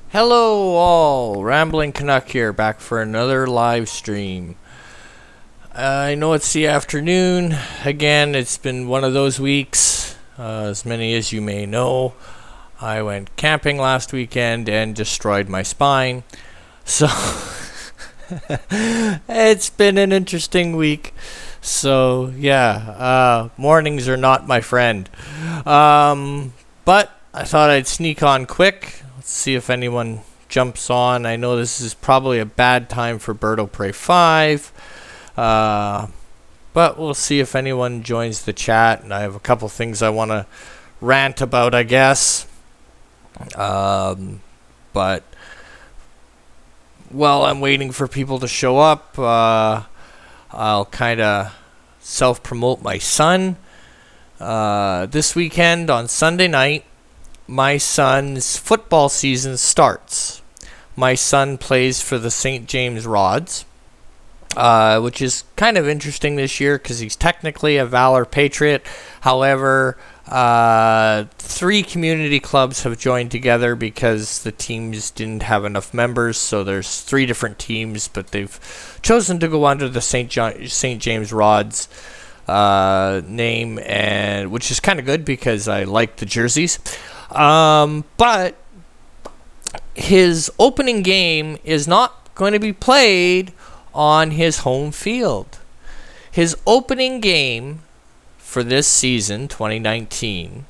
Hello all, Rambling Canuck here, back for another live stream. I know it's the afternoon. Again, it's been one of those weeks. As many as you may know, I went camping last weekend and destroyed my spine. So, it's been an interesting week. So, yeah, mornings are not my friend. But I thought I'd sneak on quick. Let's see if anyone jumps on. I know this is probably a bad time for Bird O' Prey 5. But we'll see if anyone joins the chat. And I have a couple things I want to rant about, I guess. But while I'm waiting for people to show up, I'll kind of self-promote my son. This weekend on Sunday night, my son's football season starts. My son plays for the St. James Rods, which is kind of interesting this year because he's technically a Valor Patriot. However, 3 community clubs have joined together because the teams didn't have enough members. So there's 3 different teams, but they've chosen to go under the St. James Rods name, and which is kind of good because I like the jerseys. But his opening game is not going to be played on his home field. His opening game for this season, 2019,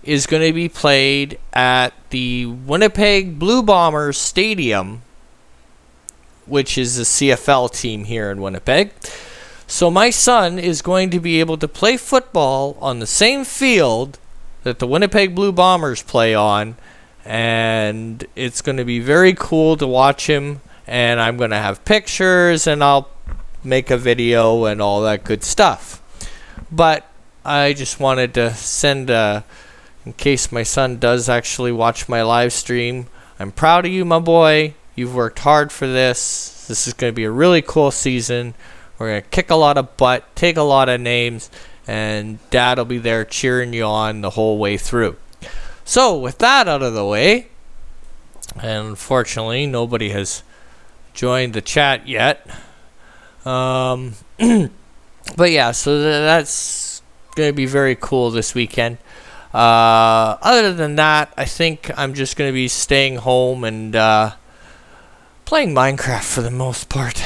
is going to be played at the Winnipeg Blue Bombers Stadium, which is a CFL team here in Winnipeg. So my son is going to be able to play football on the same field that the Winnipeg Blue Bombers play on, and it's going to be very cool to watch him, and I'm going to have pictures, and I'll make a video and all that good stuff. But I just wanted to send in case my son does actually watch my live stream, I'm proud of you, my boy. You've worked hard for this. This is going to be a really cool season. We're going to kick a lot of butt, take a lot of names, and Dad will be there cheering you on the whole way through. So, with that out of the way, and unfortunately, nobody has joined the chat yet. But yeah, so that's going to be very cool this weekend. Other than that, I think I'm just going to be staying home and playing Minecraft for the most part.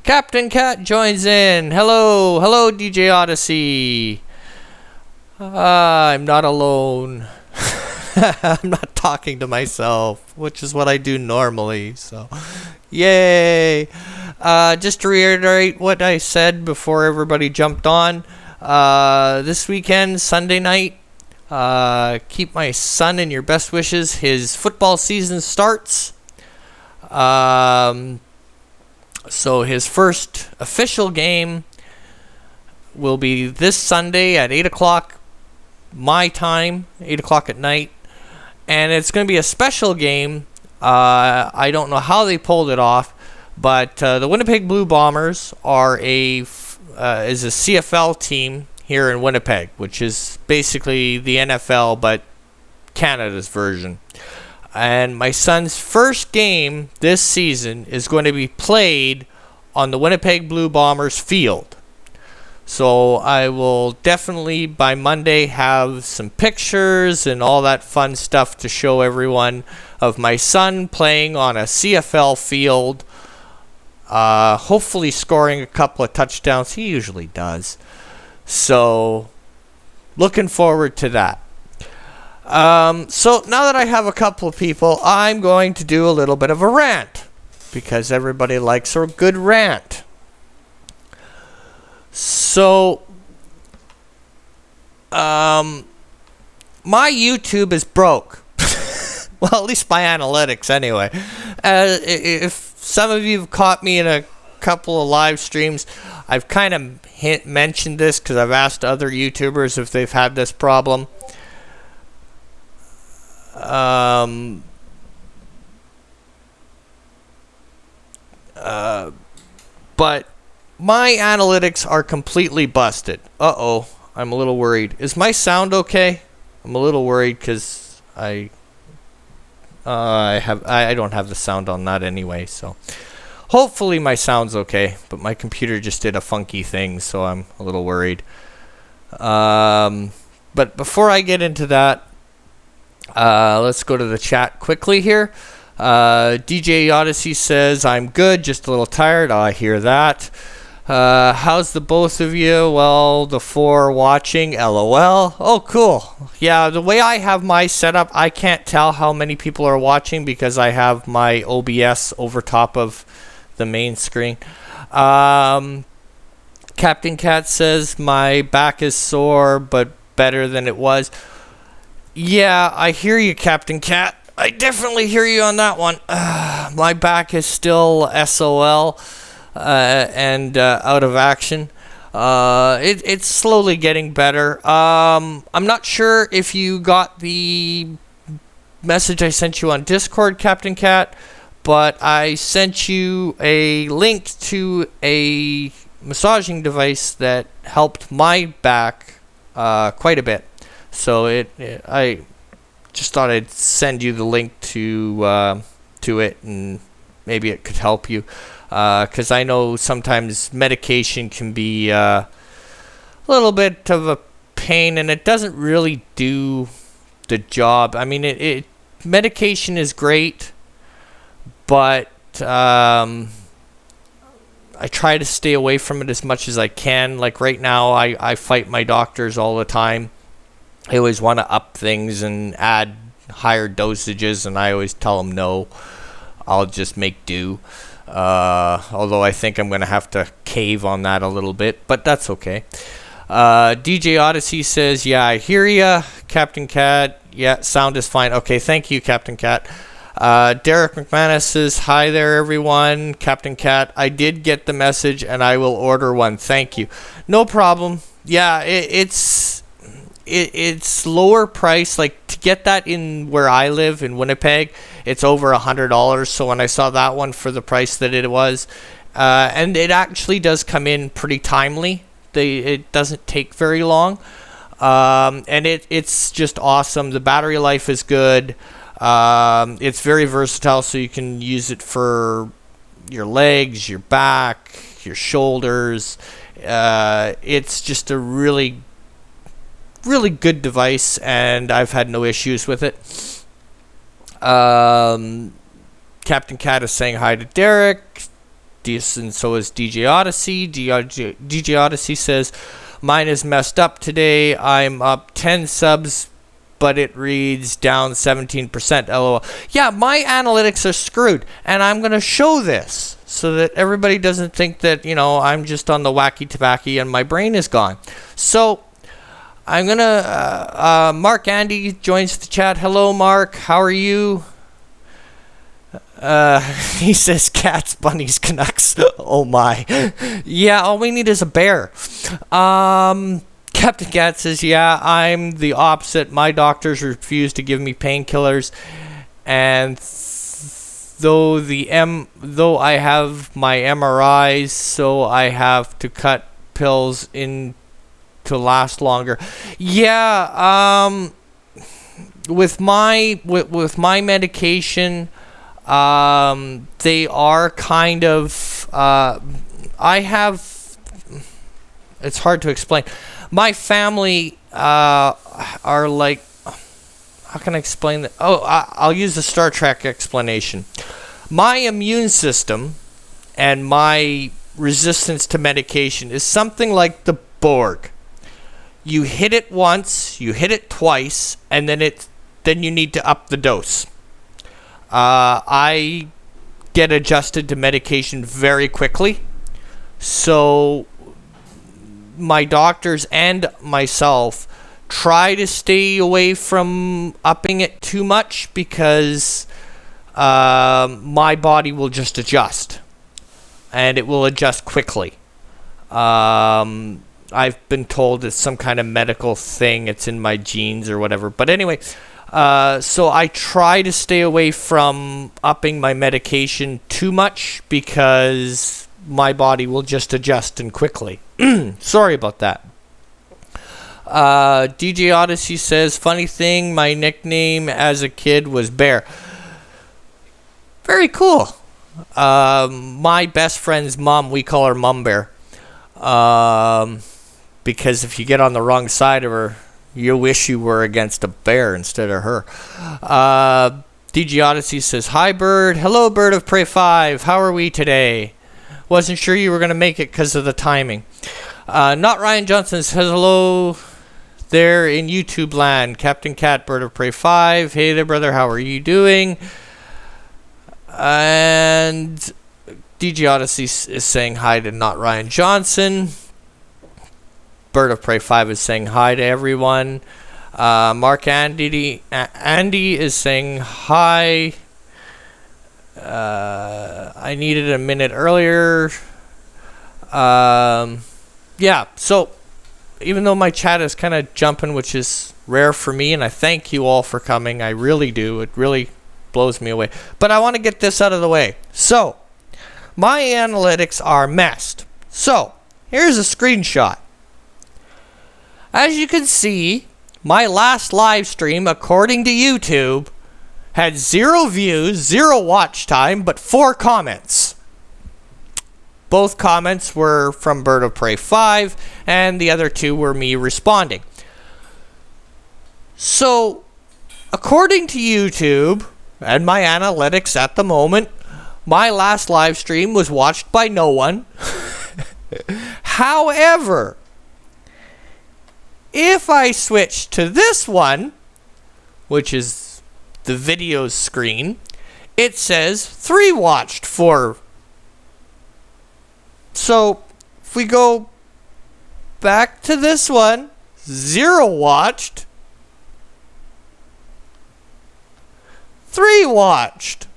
Captain Cat joins in. Hello, DJ Odyssey. I'm not alone. I'm not talking to myself, which is what I do normally. So, yay! Just to reiterate what I said before everybody jumped on. This weekend, Sunday night, keep my son in your best wishes. His football season starts. So his first official game will be this Sunday at 8 o'clock my time, 8 o'clock at night. And it's going to be a special game. I don't know how they pulled it off, but the Winnipeg Blue Bombers is a CFL team here in Winnipeg, which is basically the NFL, but Canada's version. And my son's first game this season is going to be played on the Winnipeg Blue Bombers field. So I will definitely by Monday have some pictures and all that fun stuff to show everyone of my son playing on a CFL field. Hopefully scoring a couple of touchdowns. He usually does. So looking forward to that. So now that I have a couple of people, I'm going to do a little bit of a rant because everybody likes a good rant. So, my YouTube is broke. Well, at least my analytics anyway. If some of you have caught me in a couple of live streams, I've kind of mentioned this because I've asked other YouTubers if they've had this problem. But my analytics are completely busted. Uh-oh, I'm a little worried. Is my sound okay? I'm a little worried because I don't have the sound on that anyway, so hopefully my sound's okay. But my computer just did a funky thing, so I'm a little worried. But before I get into that, let's go to the chat quickly here. DJ Odyssey says, I'm good, just a little tired. I hear that. How's the both of you? Well, the 4 watching, LOL. Oh, cool. Yeah, the way I have my setup, I can't tell how many people are watching because I have my OBS over top of the main screen. Captain Cat says, my back is sore, but better than it was. Yeah, I hear you, Captain Cat. I definitely hear you on that one. My back is still SOL and out of action. It's slowly getting better. I'm not sure if you got the message I sent you on Discord, Captain Cat, but I sent you a link to a massaging device that helped my back quite a bit. So I just thought I'd send you the link to it, and maybe it could help you. Because I know sometimes medication can be a little bit of a pain, and it doesn't really do the job. I mean, medication is great, but I try to stay away from it as much as I can. Like right now, I fight my doctors all the time. I always want to up things and add higher dosages, and I always tell them no. I'll just make do. Although I think I'm going to have to cave on that a little bit, but that's okay. DJ Odyssey says, yeah, I hear ya, Captain Cat. Yeah, sound is fine. Okay, thank you, Captain Cat. Derek McManus says, hi there, everyone. Captain Cat, I did get the message, and I will order one. Thank you. No problem. Yeah, it's lower price. Like, to get that in where I live in Winnipeg, it's over $100. So when I saw that one for the price that it was, and it actually does come in pretty timely. It doesn't take very long, and it's just awesome. The battery life is good. It's very versatile, so you can use it for your legs, your back, your shoulders. It's just a really good device, and I've had no issues with it. Captain Cat is saying hi to Derek, and so is DJ Odyssey. DJ Odyssey says, mine is messed up today. I'm up 10 subs, but it reads down 17%. LOL. Yeah, my analytics are screwed, and I'm going to show this so that everybody doesn't think that, I'm just on the wacky tobacco and my brain is gone. So I'm going to, Mark Andy joins the chat. Hello, Mark. How are you? He says cats, bunnies, Canucks. Oh my. Yeah, all we need is a bear. Captain Cat says, yeah, I'm the opposite. My doctors refuse to give me painkillers, and though I have my MRIs, so I have to cut pills in to last longer. Yeah, with my medication, they are kind of it's hard to explain. My family are like, how can I explain that? Oh, I'll use the Star Trek explanation. My immune system and my resistance to medication is something like the Borg. You hit it once, you hit it twice, and then you need to up the dose. I get adjusted to medication very quickly, so my doctors and myself try to stay away from upping it too much because my body will just adjust, and it will adjust quickly. I've been told it's some kind of medical thing. It's in my genes or whatever. But anyway, so I try to stay away from upping my medication too much because my body will just adjust and quickly. Sorry about that. DJ Odyssey says, funny thing, my nickname as a kid was Bear. Very cool. My best friend's mom, we call her Mum Bear. Because if you get on the wrong side of her, you wish you were against a bear instead of her. DG Odyssey says, hi, Bird. Hello, Bird of Prey 5. How are we today? Wasn't sure you were going to make it because of the timing. Not Ryan Johnson says, hello there in YouTube land. Captain Cat, Bird of Prey 5. Hey there, brother. How are you doing? And DG Odyssey is saying hi to Not Ryan Johnson. Bird of Prey 5 is saying hi to everyone. Mark Andy is saying hi. I needed a minute earlier. Yeah, so even though my chat is kind of jumping, which is rare for me, and I thank you all for coming, I really do. It really blows me away. But I want to get this out of the way. So, my analytics are messed. So, here's a screenshot. As you can see, my last live stream, according to YouTube, had 0 views, 0 watch time, but 4 comments. Both comments were from Bird of Prey 5, and the other 2 were me responding. So, according to YouTube, and my analytics at the moment, my last live stream was watched by no one. However, if I switch to this one, which is the videos screen, it says 3 watched, 4. So, if we go back to this one, 0 watched, 3 watched.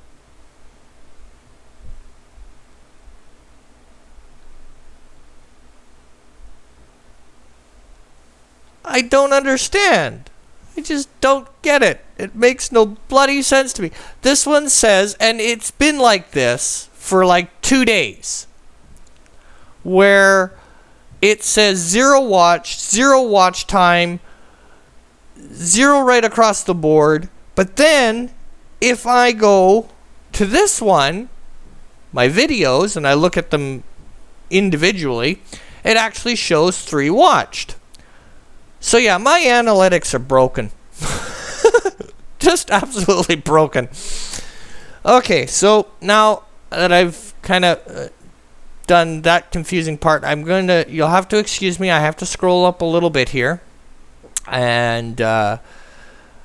I don't understand. I just don't get it. It makes no bloody sense to me. This one says, and it's been like this for like 2 days, where it says 0 watched, 0 watch time, 0 right across the board. But then, if I go to this one, my videos, and I look at them individually, it actually shows 3 watched. So yeah, my analytics are broken. Just absolutely broken. Okay, so now that I've kind of done that confusing part, you'll have to excuse me, I have to scroll up a little bit here. And,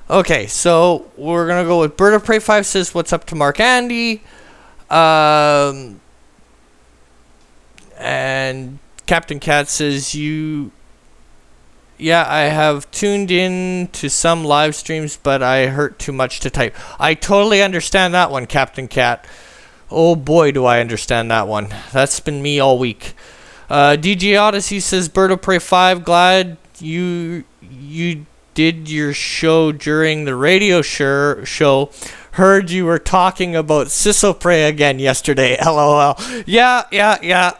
okay, so we're going to go with Bird of Prey 5 says, what's up to Mark Andy? And Captain Cat says, yeah, I have tuned in to some live streams, but I hurt too much to type. I totally understand that one, Captain Cat. Oh boy, do I understand that one. That's been me all week. DJ Odyssey says, Bird of Prey 5, glad you did your show during the radio show. Heard you were talking about Sissopray again yesterday. LOL. Yeah.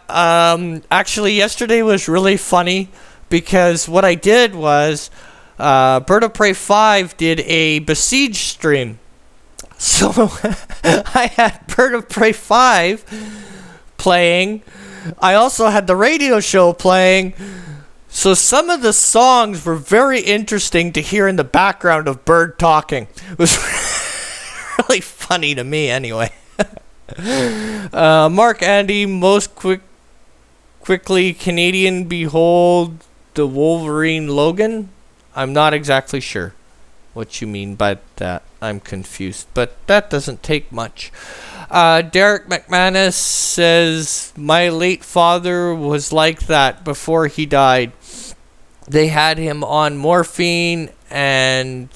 Actually, yesterday was really funny, because what I did was, Bird of Prey 5 did a Besiege stream. So, I had Bird of Prey 5 playing. I also had the radio show playing. So, some of the songs were very interesting to hear in the background of Bird talking. It was really funny to me, anyway. Mark Andy, quickly Canadian behold the Wolverine Logan? I'm not exactly sure what you mean by that. I'm confused, but that doesn't take much. Derek McManus says, my late father was like that before he died. They had him on morphine and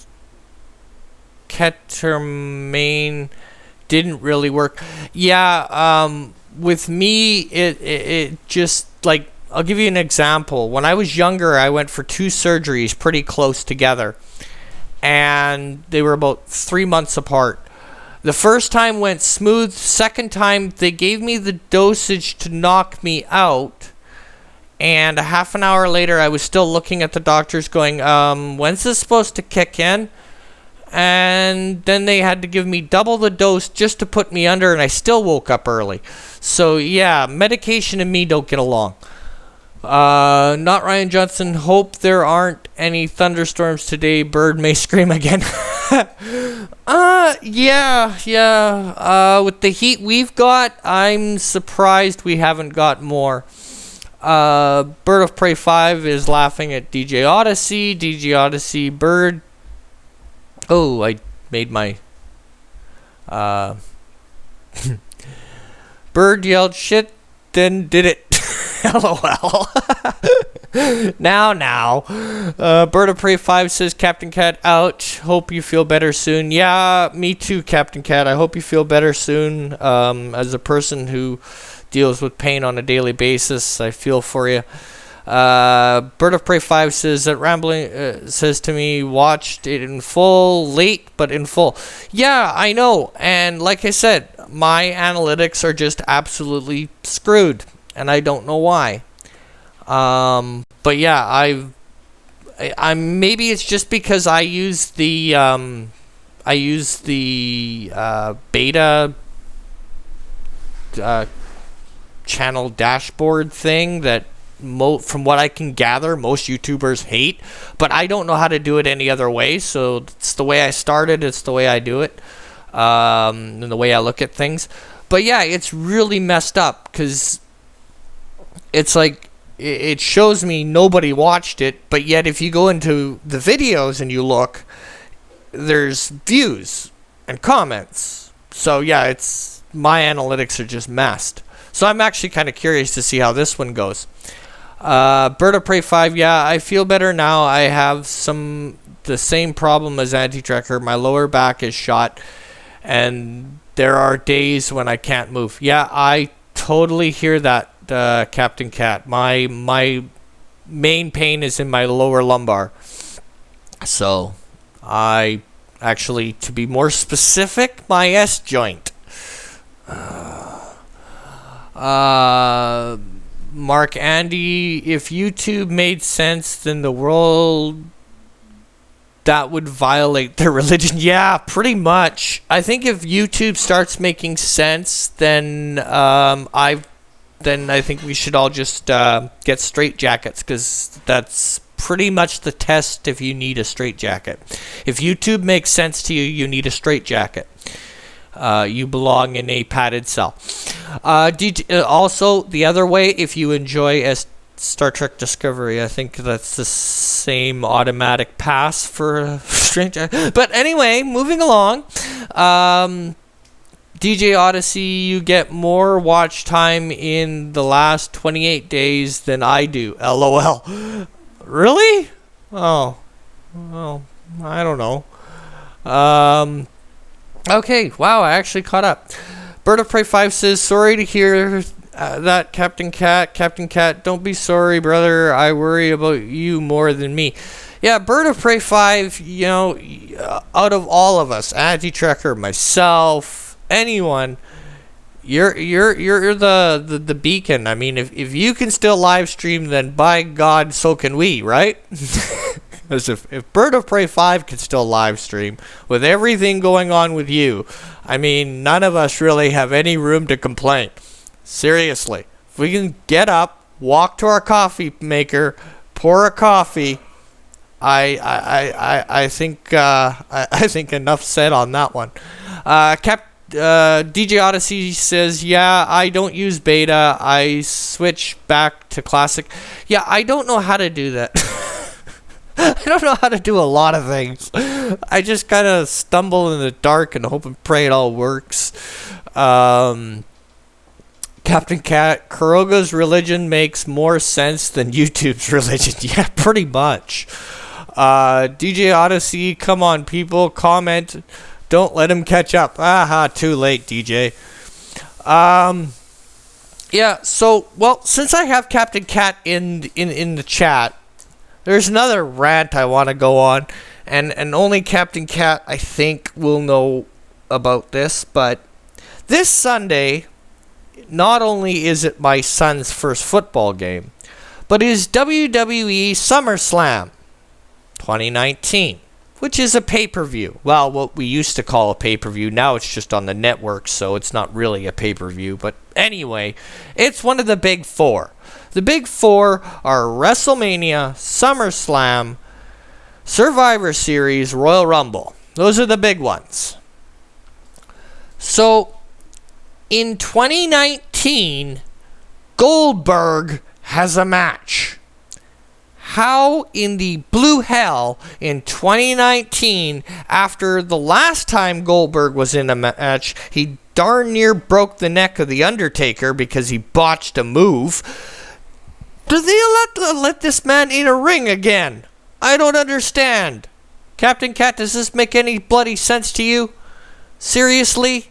ketamine. Didn't really work. Yeah, with me, it just, like, I'll give you an example. When I was younger, I went for 2 surgeries pretty close together, and they were about 3 months apart. The first time went smooth. Second time, they gave me the dosage to knock me out. And a half an hour later, I was still looking at the doctors going, when's this supposed to kick in? And then they had to give me double the dose just to put me under, and I still woke up early. So, yeah, medication and me don't get along. Not Ryan Johnson. Hope there aren't any thunderstorms today. Bird may scream again. Yeah. With the heat we've got, I'm surprised we haven't got more. Bird of Prey 5 is laughing at DJ Odyssey. DJ Odyssey, Bird. Oh, I made my... Bird yelled shit, then did it. LOL. Now. Bird of Prey 5 says, Captain Cat, ouch. Hope you feel better soon. Yeah, me too, Captain Cat. I hope you feel better soon. As a person who deals with pain on a daily basis, I feel for you. Bird of Prey 5 says that Rambling says to me, watched it in full, late, but in full. Yeah, I know. And like I said, my analytics are just absolutely screwed. And I don't know why. But yeah, I'm maybe it's just because I use the beta channel dashboard thing that from what I can gather, most YouTubers hate. But I don't know how to do it any other way. So it's the way I started. It's the way I do it. And the way I look at things. But yeah, it's really messed up because it's like it shows me nobody watched it, but yet if you go into the videos and you look, there's views and comments. So yeah, it's my analytics are just messed. So I'm actually kind of curious to see how this one goes. Bird of Prey 5, yeah, I feel better now. I have the same problem as Anti-Tracker. My lower back is shot, and there are days when I can't move. Yeah, I totally hear that. Captain Cat, my main pain is in my lower lumbar. So I actually, to be more specific, my S joint. Mark Andy, if YouTube made sense, then the world that would violate their religion. Yeah, pretty much. I think if YouTube starts making sense, then I think we should all just get straitjackets, because that's pretty much the test if you need a straitjacket. If YouTube makes sense to you, you need a straitjacket. You belong in a padded cell. Also, the other way, if you enjoy Star Trek Discovery, I think that's the same automatic pass for a straitjacket. But anyway, moving along. DJ Odyssey, you get more watch time in the last 28 days than I do. LOL. Really? Oh. Well, I don't know. Okay, wow, I actually caught up. Bird of Prey 5 says, sorry to hear that, Captain Cat. Captain Cat, don't be sorry, brother. I worry about you more than me. Yeah, Bird of Prey 5, you know, out of all of us, Anti-Tracker, myself, anyone, you're the beacon. I mean, if you can still live stream, then by God, so can we, right? Because if Bird of Prey 5 can still live stream with everything going on with you, I mean, none of us really have any room to complain. Seriously, if we can get up, walk to our coffee maker, pour a coffee, I think enough said on that one. DJ Odyssey says, yeah, I don't use beta. I switch back to classic. Yeah, I don't know how to do that. I don't know how to do a lot of things. I just kind of stumble in the dark and hope and pray it all works. Captain Cat, Kuroga's religion makes more sense than YouTube's religion. Yeah, pretty much. DJ Odyssey, come on, people, comment. Don't let him catch up. Aha, too late, DJ. Yeah, so, well, since I have Captain Cat in the chat, there's another rant I want to go on, and only Captain Cat, I think, will know about this, but this Sunday, not only is it my son's first football game, but it is WWE SummerSlam 2019, which is a pay-per-view. Well, what we used to call a pay-per-view. Now it's just on the network, so it's not really a pay-per-view. But anyway, it's one of the big four. The big four are WrestleMania, SummerSlam, Survivor Series, Royal Rumble. Those are the big ones. So, in 2019, Goldberg has a match. How in the blue hell in 2019, after the last time Goldberg was in a match, he darn near broke the neck of The Undertaker because he botched a move. Do they let this man in a ring again? I don't understand. Captain Cat, does this make any bloody sense to you? Seriously?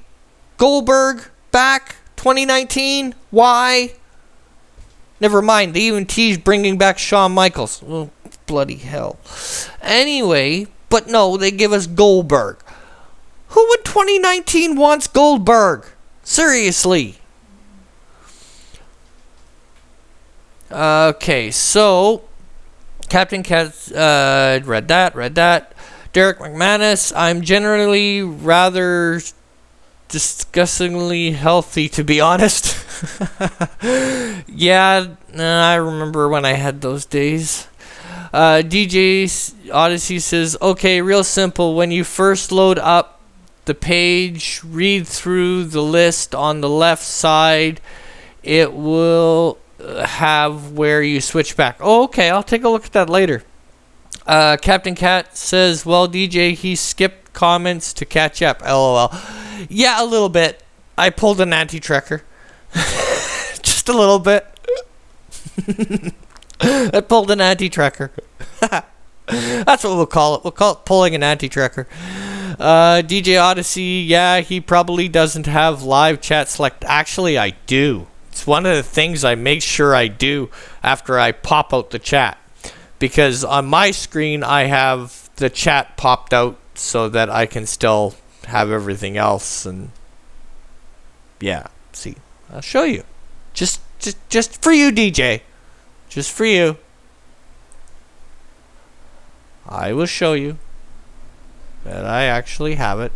Goldberg back 2019? Why? Never mind, they even teased bringing back Shawn Michaels. Oh, bloody hell. Anyway, but no, they give us Goldberg. Who in 2019 wants Goldberg? Seriously. Okay, so Captain Cat read that. Derek McManus, I'm generally rather disgustingly healthy, to be honest. Yeah, I remember when I had those days. DJ Odyssey says, okay, real simple. When you first load up the page, read through the list on the left side. It will have where you switch back. Oh, okay, I'll take a look at that later. Captain Cat says, well, DJ, he skipped comments to catch up. LOL. Yeah, a little bit. I pulled an anti-tracker. Just a little bit. I pulled an anti-tracker. That's what we'll call it. We'll call it pulling an anti-tracker. DJ Odyssey, yeah, he probably doesn't have live chat select. Actually, I do. It's one of the things I make sure I do after I pop out the chat. Because on my screen, I have the chat popped out so that I can still have everything else. And yeah, see, I'll show you. Just for you, DJ. Just for you. I will show you that I actually have it.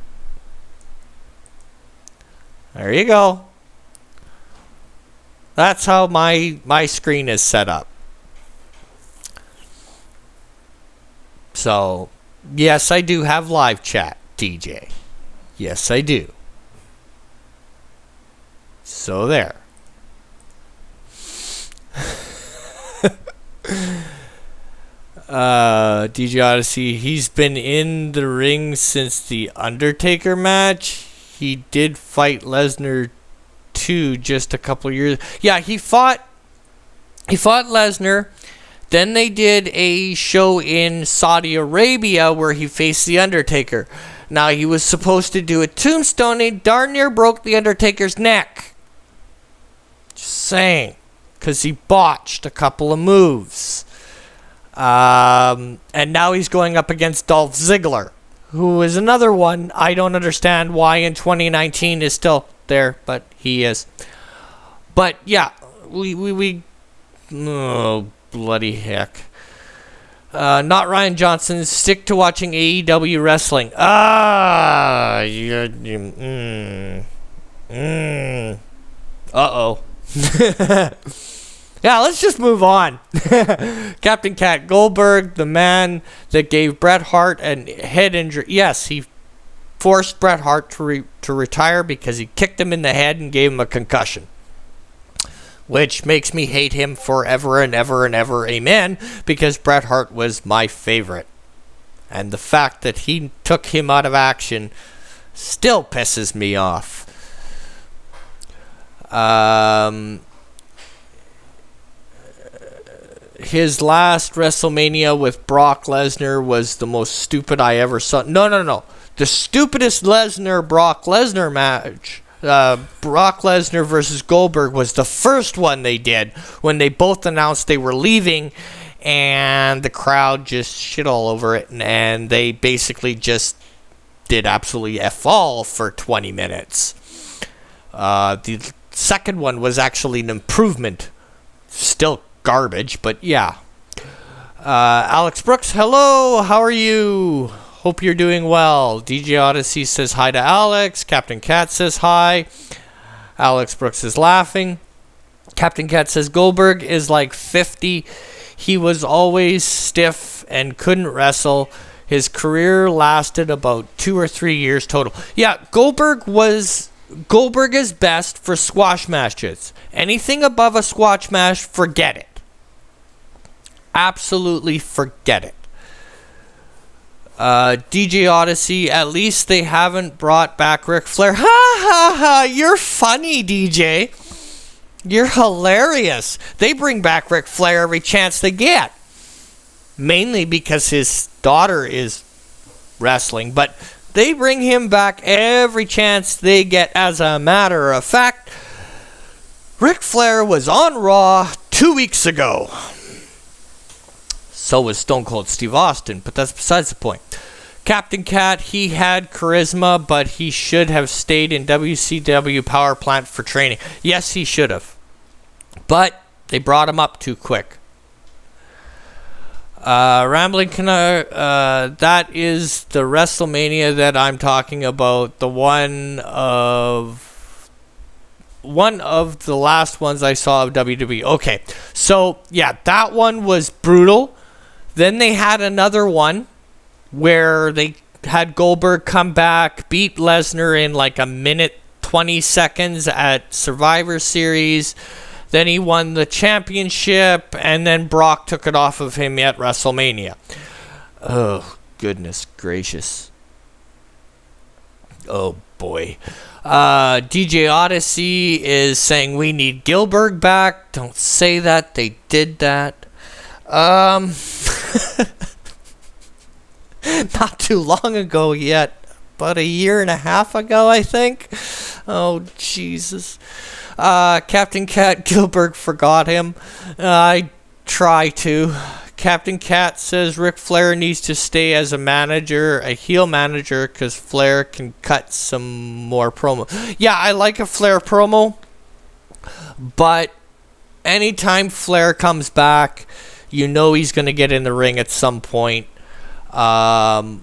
There you go. That's how my screen is set up. So, yes, I do have live chat, DJ. Yes, I do. So there. DJ Odyssey, he's been in the ring since the Undertaker match. He did fight Lesnar too just a couple years. Yeah, he fought Lesnar. Then they did a show in Saudi Arabia where he faced the Undertaker. Now he was supposed to do a tombstone. He darn near broke the Undertaker's neck. Just saying, because he botched a couple of moves. And now he's going up against Dolph Ziggler, who is another one I don't understand why in 2019 is still there, but he is. But yeah, we oh, bloody heck. Not Ryan Johnson. Stick to watching AEW wrestling. Uh-oh. Yeah, let's just move on. Captain Cat, Goldberg, the man that gave Bret Hart a head injury. Yes, he forced Bret Hart to retire because he kicked him in the head and gave him a concussion. Which makes me hate him forever and ever and ever. Amen. Because Bret Hart was my favorite. And the fact that he took him out of action still pisses me off. His last WrestleMania with Brock Lesnar was the most stupid I ever saw. No. The stupidest Brock Lesnar match, Brock Lesnar versus Goldberg, was the first one they did when they both announced they were leaving, and the crowd just shit all over it, and they basically just did absolutely F all for 20 minutes. The second one was actually an improvement. Still garbage, but yeah. Alex Brooks, hello, how are you? Hope you're doing well. DJ Odyssey says hi to Alex. Captain Cat says hi. Alex Brooks is laughing. Captain Cat says Goldberg is like 50. He was always stiff and couldn't wrestle. His career lasted about 2 or 3 years total. Yeah, Goldberg is best for squash matches. Anything above a squash match, forget it. Absolutely forget it. DJ Odyssey, at least they haven't brought back Ric Flair. Ha ha ha, you're funny, DJ. You're hilarious. They bring back Ric Flair every chance they get. Mainly because his daughter is wrestling, but they bring him back every chance they get. As a matter of fact, Ric Flair was on Raw 2 weeks ago. So was Stone Cold Steve Austin, but that's besides the point. Captain Cat, he had charisma, but he should have stayed in WCW Power Plant for training. Yes, he should have. But they brought him up too quick. Rambling, that is the WrestleMania that I'm talking about. The one of the last ones I saw of WWE. Okay, so yeah, that one was brutal. Then they had another one where they had Goldberg come back, beat Lesnar in like a minute 20 seconds at Survivor Series. Then he won the championship, and then Brock took it off of him at WrestleMania. Oh, goodness gracious. Oh, boy. DJ Odyssey is saying we need Gilbert back. Don't say that. They did that. Not too long ago yet. About a year and a half ago, I think. Oh, Jesus. Captain Cat, Gilbert forgot him. I try to. Captain Cat says Ric Flair needs to stay as a manager, a heel manager, because Flair can cut some more promo. Yeah, I like a Flair promo, but anytime Flair comes back, you know he's going to get in the ring at some point. But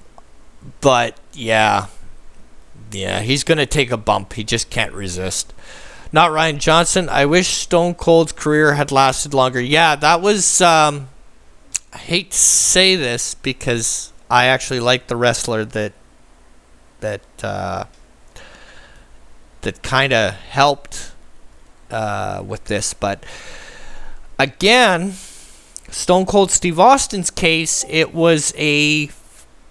yeah, he's going to take a bump. He just can't resist. Not Ryan Johnson. I wish Stone Cold's career had lasted longer. Yeah, that was, I hate to say this because I actually like the wrestler that kind of helped with this. But again, Stone Cold Steve Austin's case, it was a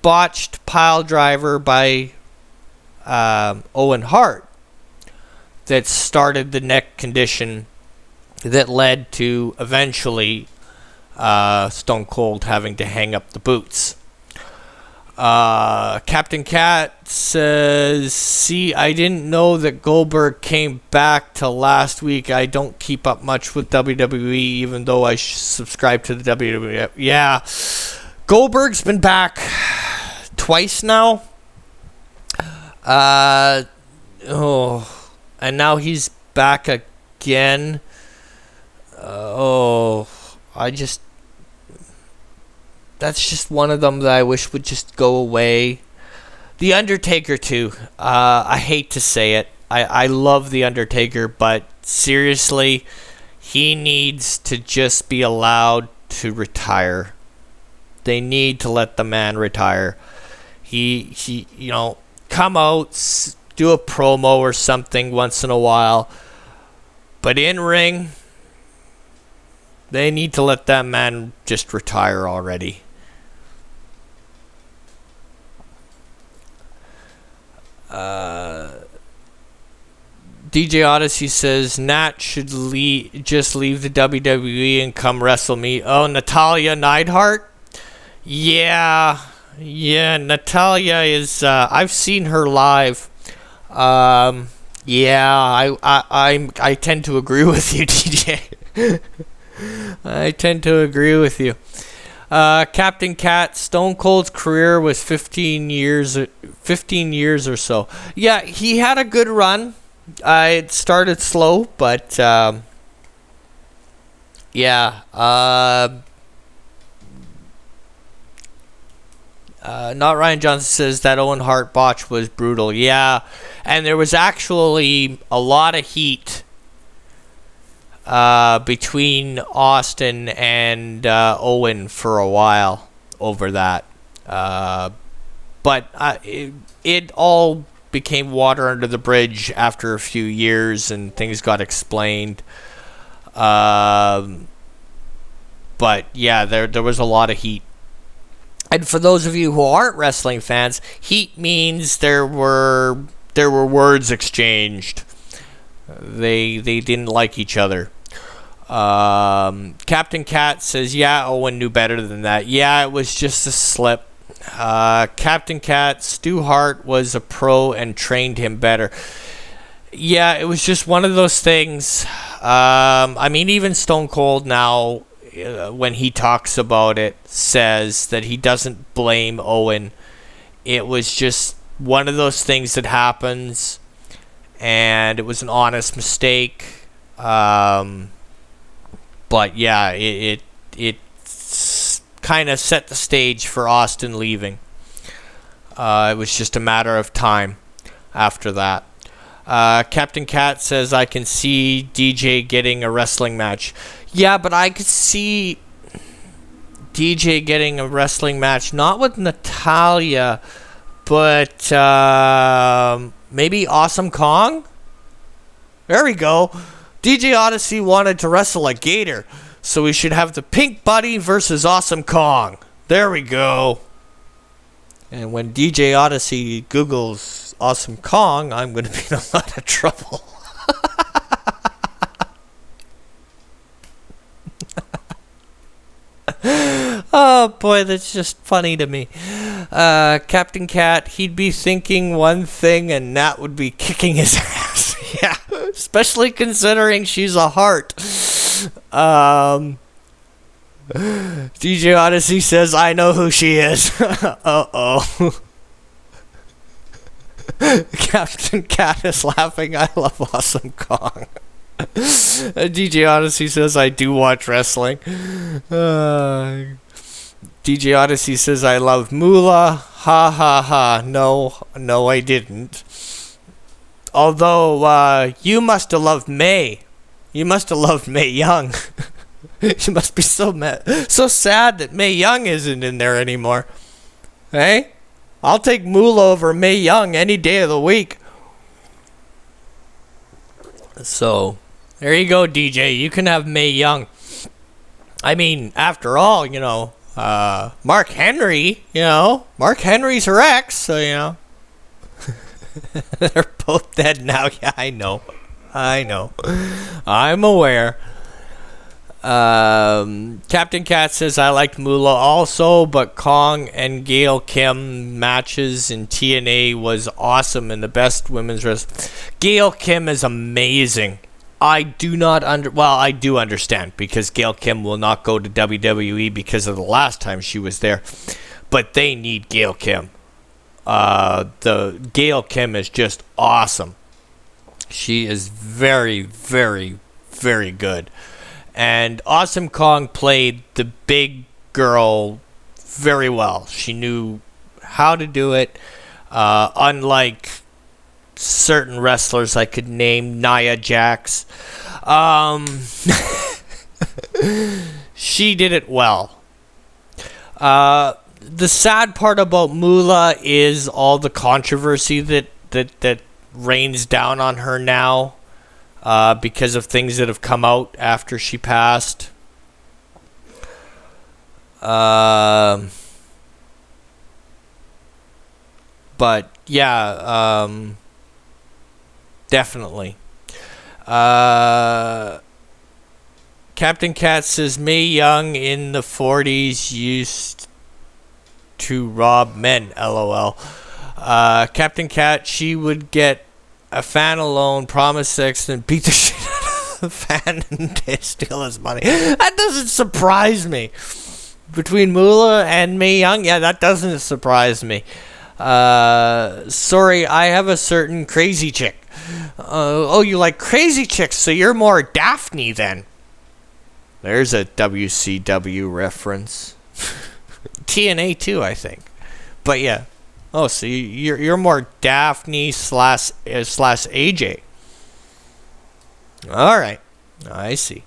botched pile driver by Owen Hart that started the neck condition that led to eventually Stone Cold having to hang up the boots. Captain Cat says, see, I didn't know that Goldberg came back till last week. I don't keep up much with WWE, even though I subscribe to the WWE. Yeah, Goldberg's been back twice now. And now he's back again. That's just one of them that I wish would just go away. The Undertaker, too. I hate to say it. I love The Undertaker, but seriously, he needs to just be allowed to retire. They need to let the man retire. He come out, do a promo or something once in a while. But in ring, they need to let that man just retire already. DJ Odyssey says Nat should just leave the WWE and come wrestle me. Oh, Natalia Neidhart? Yeah, Natalia is, I've seen her live. I tend to agree with you, DJ. I tend to agree with you. Captain Cat, Stone Cold's career was 15 years or so. Yeah, he had a good run. It started slow, but yeah. Not Ryan Johnson says that Owen Hart botch was brutal. Yeah, and there was actually a lot of heat between Austin and Owen for a while over that. But it all became water under the bridge after a few years and things got explained. But yeah, there was a lot of heat. And for those of you who aren't wrestling fans, heat means there were words exchanged. They didn't like each other. Captain Cat says, yeah, Owen knew better than that. Yeah, it was just a slip. Captain Cat, Stu Hart was a pro and trained him better. Yeah, it was just one of those things. I mean, even Stone Cold now, when he talks about it, says that he doesn't blame Owen. It was just one of those things that happens, and it was an honest mistake. But yeah, it kind of set the stage for Austin leaving. It was just a matter of time after that. Captain Cat says, I can see DJ getting a wrestling match. Yeah, but I could see DJ getting a wrestling match, not with Natalya, but maybe Awesome Kong? There we go. DJ Odyssey wanted to wrestle a gator, so we should have the Pink Buddy versus Awesome Kong. There we go. And when DJ Odyssey Googles Awesome Kong, I'm going to be in a lot of trouble. Oh boy, that's just funny to me. Captain Cat, he'd be thinking one thing and Nat would be kicking his ass. Yeah, especially considering she's a heart. DJ Odyssey says, I know who she is. Uh-oh. Captain Cat is laughing. I love Awesome Kong. DJ Odyssey says, I do watch wrestling. DJ Odyssey says, I love Moolah. Ha ha ha. No, I didn't. Although, you must have loved May. You must have loved Mae Young. You must be so sad that Mae Young isn't in there anymore. Hey? I'll take Moolah over Mae Young any day of the week. So, there you go, DJ. You can have Mae Young. I mean, after all, Mark Henry, Mark Henry's her ex, so, they're both dead now. Yeah, I know. I'm aware. Captain Cat says, I liked Moolah also, but Kong and Gail Kim matches in TNA was awesome and the best women's wrestling. Gail Kim is amazing. I do understand because Gail Kim will not go to WWE because of the last time she was there, but they need Gail Kim. The Gail Kim is just awesome. She is very, very, very good. And Awesome Kong played the big girl very well. She knew how to do it. Unlike certain wrestlers I could name, Nia Jax. She did it well. The sad part about Moolah is all the controversy that rains down on her now. Because of things that have come out after she passed. But yeah, definitely. Captain Cat says Mae Young in the 40s used to rob men. LOL. Captain Cat, she would get a fan alone, promise sex, and beat the shit out of the fan and steal his money. That doesn't surprise me. between Moolah and Mae Young, yeah, that doesn't surprise me. Sorry, I have a certain crazy chick. Oh, you like crazy chicks, so you're more Daphne then. There's a WCW reference. TNA too, I think. But yeah. Oh, so you're more Daphne slash AJ. All right, I see.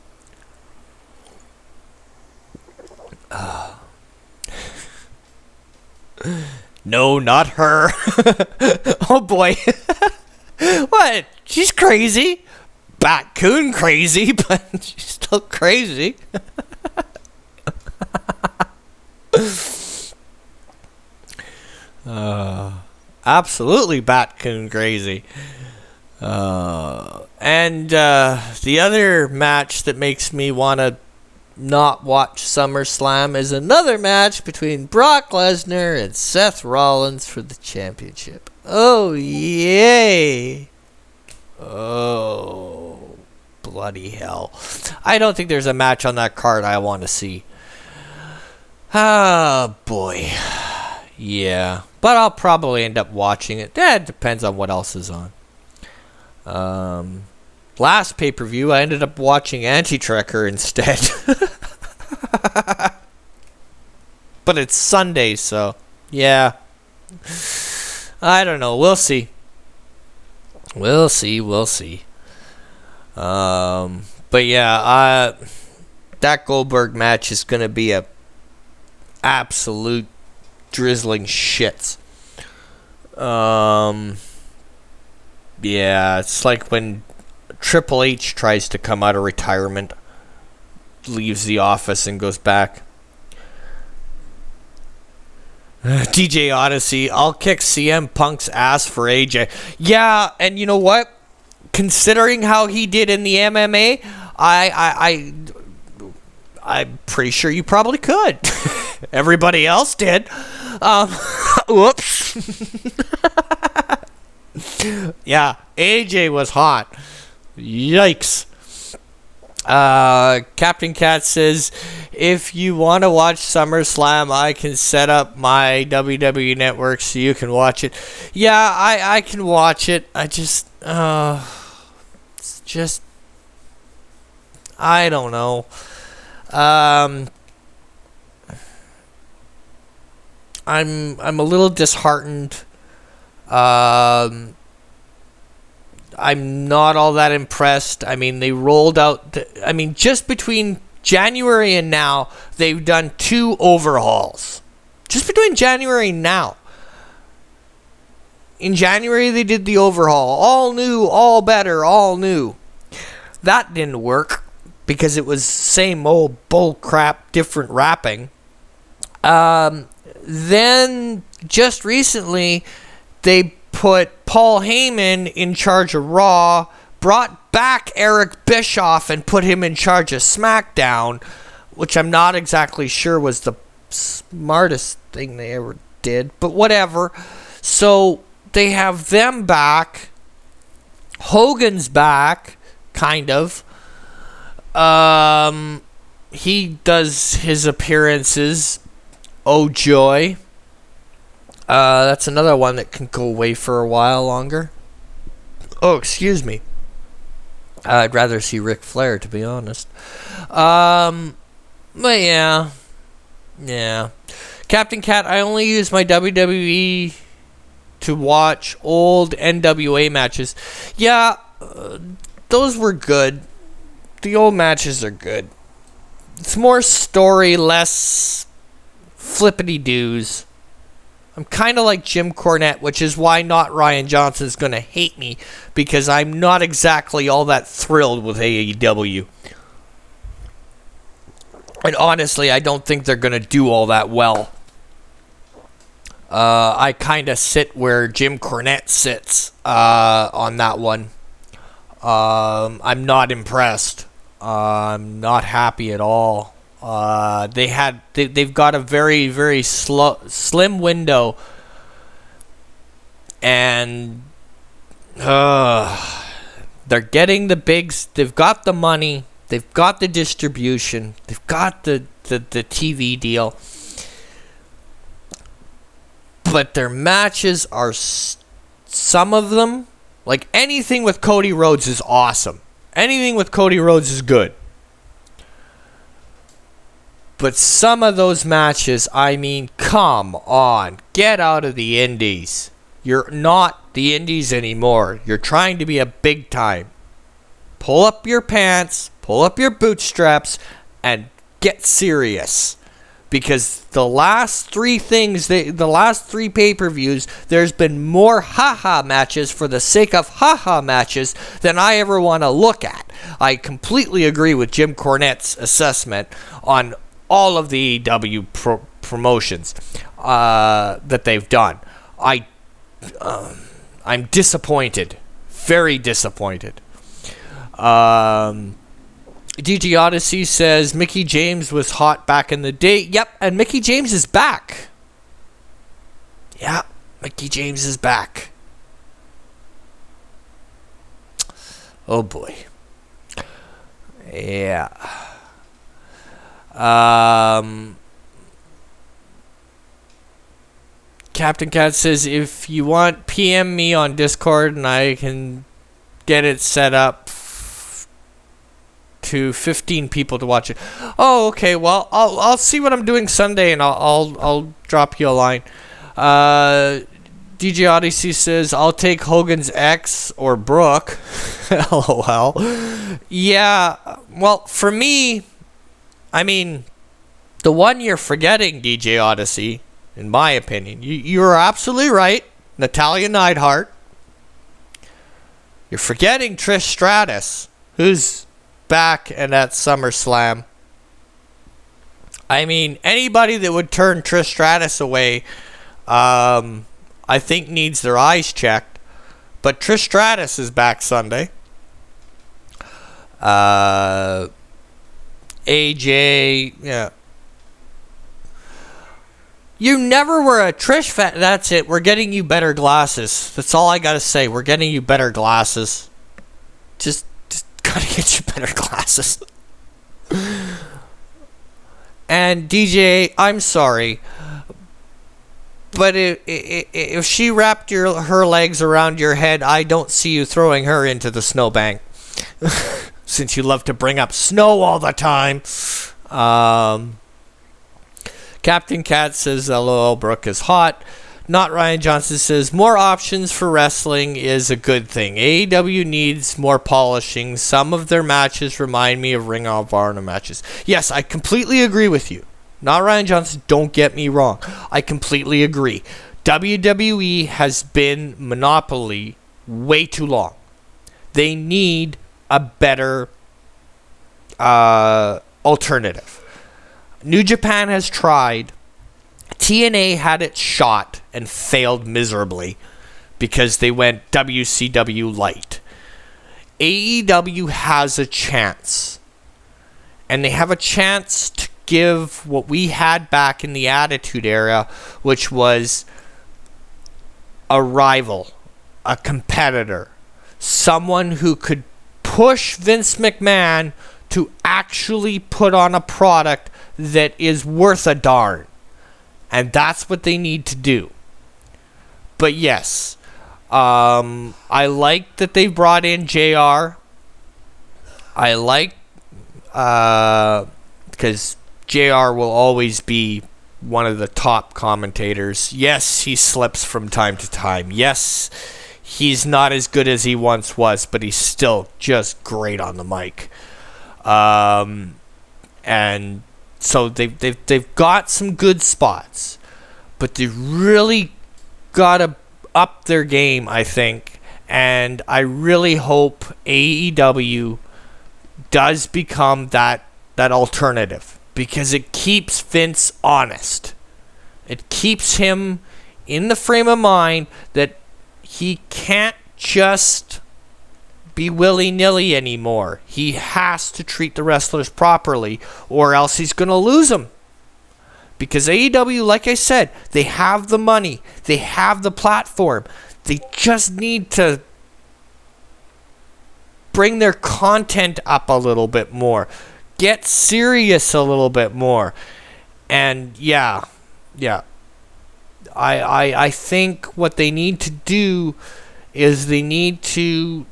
No, not her. Oh boy. What? She's crazy. Batcoon crazy, but she's still crazy. Absolutely Batcoon crazy. And the other match that makes me want to not watch SummerSlam is another match between Brock Lesnar and Seth Rollins for the championship. Oh, yay. Oh, bloody hell. I don't think there's a match on that card I want to see. Ah, boy. Yeah. But I'll probably end up watching it. That depends on what else is on. Last pay-per-view, I ended up watching Anti-Trekker instead. But it's Sunday, so yeah. I don't know. We'll see. We'll see. But yeah, that Goldberg match is gonna be a absolute drizzling shits. Yeah, it's like when Triple H tries to come out of retirement, leaves the office and goes back. DJ Odyssey, I'll kick CM Punk's ass for AJ. Yeah, and you know what? Considering how he did in the MMA, I'm pretty sure you probably could. Everybody else did. Whoops. Yeah, AJ was hot. Yikes. Captain Cat says, if you want to watch SummerSlam, I can set up my WWE network so you can watch it. Yeah, I can watch it. It's just, I don't know. I'm a little disheartened. I'm not all that impressed. I mean, they rolled out... just between January and now, they've done 2 overhauls. Just between January and now. In January, they did the overhaul. All new, all better, all new. That didn't work because it was same old bullcrap, different wrapping. Then, just recently, they put Paul Heyman in charge of Raw, brought back Eric Bischoff and put him in charge of SmackDown, which I'm not exactly sure was the smartest thing they ever did, but whatever. So they have them back. Hogan's back, kind of. He does his appearances. Oh, joy. That's another one that can go away for a while longer. Oh, excuse me. I'd rather see Ric Flair, to be honest. But yeah. Yeah. Captain Cat, I only use my WWE to watch old NWA matches. Yeah, those were good. The old matches are good. It's more story, less flippity-doos. I'm kind of like Jim Cornette, which is why not Ryan Johnson's going to hate me, because I'm not exactly all that thrilled with AEW. And honestly, I don't think they're going to do all that well. I kind of sit where Jim Cornette sits on that one. I'm not impressed. I'm not happy at all. They've got a very, very slim window, and they're getting the bigs. They've got the money. They've got the distribution. They've got the TV deal. But their matches are, some of them, like anything with Cody Rhodes is awesome. Anything with Cody Rhodes is good. But some of those matches, I mean, come on. Get out of the indies. You're not the indies anymore. You're trying to be a big time. Pull up your pants, pull up your bootstraps, and get serious. Because the last three pay-per-views, there's been more haha matches for the sake of haha matches than I ever want to look at. I completely agree with Jim Cornette's assessment on all of the AEW promotions that they've done. I'm disappointed. Very disappointed. DJ Odyssey says Mickie James was hot back in the day. Yep, and Mickie James is back. Yeah, Mickie James is back. Oh boy. Yeah. Captain Cat says if you want, PM me on Discord and I can get it set up to 15 people to watch it. Oh, okay. Well, I'll see what I'm doing Sunday and I'll drop you a line. DJ Odyssey says I'll take Hogan's ex or Brooke. LOL. Yeah. Well, for me, I mean, the one you're forgetting, DJ Odyssey, in my opinion, you're absolutely right, Natalya Neidhart. You're forgetting Trish Stratus, who's back and at SummerSlam. I mean, anybody that would turn Trish Stratus away, I think needs their eyes checked. But Trish Stratus is back Sunday. AJ, yeah. You never were a Trish fan. That's it. We're getting you better glasses. That's all I gotta say. We're getting you better glasses. Just gotta get you better glasses. And DJ, I'm sorry, but if she wrapped her legs around your head, I don't see you throwing her into the snowbank. Since you love to bring up snow all the time. Captain Cat says, LOL, Brooke is hot. Not Ryan Johnson says, more options for wrestling is a good thing. AEW needs more polishing. Some of their matches remind me of Ring of Honor matches. Yes, I completely agree with you. Not Ryan Johnson, don't get me wrong. I completely agree. WWE has been monopoly way too long. They need a better alternative. New Japan has tried. TNA had its shot and failed miserably because they went WCW light. AEW has a chance. And they have a chance to give what we had back in the Attitude Era, which was a rival, a competitor, someone who could push Vince McMahon to actually put on a product that is worth a darn. And that's what they need to do. But yes, I like that they brought in JR. I like, because JR will always be one of the top commentators. Yes, he slips from time to time. Yes, he's not as good as he once was, but he's still just great on the mic. And so they've got some good spots, but they really got to up their game, I think. And I really hope AEW does become that alternative, because it keeps Vince honest. It keeps him in the frame of mind that he can't just be willy-nilly anymore. He has to treat the wrestlers properly, or else he's going to lose them. Because AEW, like I said, they have the money. They have the platform. They just need to bring their content up a little bit more. Get serious a little bit more. And yeah. I think what they need to do is they need to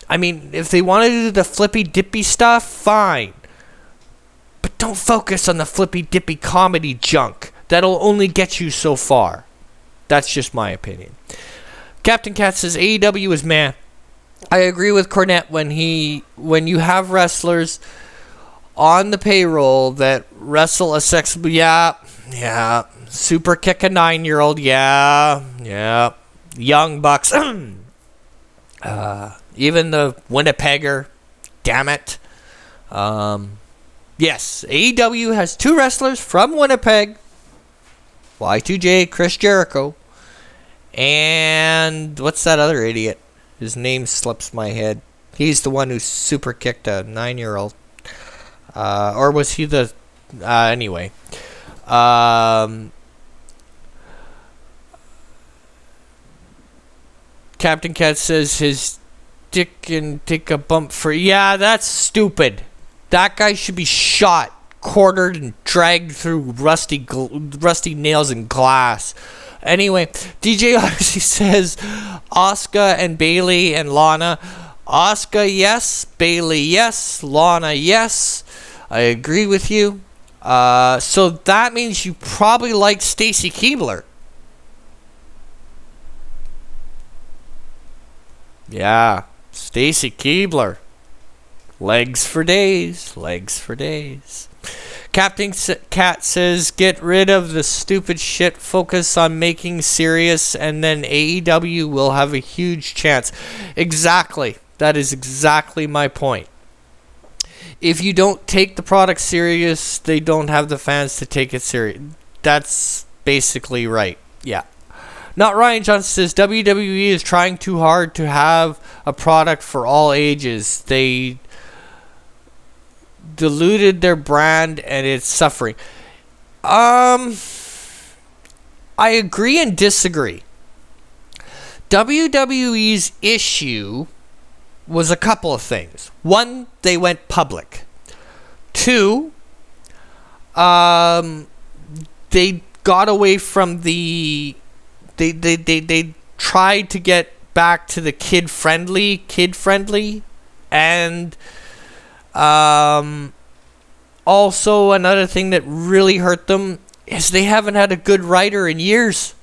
I mean, if they want to do the flippy dippy stuff, fine. But don't focus on the flippy dippy comedy junk. That'll only get you so far. That's just my opinion. Captain Cat says AEW is meh. I agree with Cornette when you have wrestlers on the payroll that wrestle a sex. Yeah. Super kick a 9-year-old. Yeah. Young Bucks. Even the Winnipegger. Damn it. Yes, AEW has 2 wrestlers from Winnipeg. Y2J, Chris Jericho. And what's that other idiot? His name slips my head. He's the one who super kicked a 9-year-old. Or was he the... anyway. Captain Cat says his dick can take a bump for... Yeah, that's stupid. That guy should be shot, quartered, and dragged through rusty nails and glass. Anyway, DJ Odyssey says Asuka and Bayley and Lana. Asuka, yes. Bayley, yes. Lana, yes. I agree with you. So that means you probably like Stacy Keibler. Yeah, Stacy Keibler. Legs for days. Captain Cat says, get rid of the stupid shit, focus on making serious, and then AEW will have a huge chance. Exactly. That is exactly my point. If you don't take the product serious, they don't have the fans to take it serious. That's basically right. Yeah. Not Ryan Johnson says, WWE is trying too hard to have a product for all ages. They diluted their brand and it's suffering. I agree and disagree. WWE's issue was a couple of things. One, they went public. Two, they got away from the... They tried to get back to the kid friendly, and also another thing that really hurt them is they haven't had a good writer in years.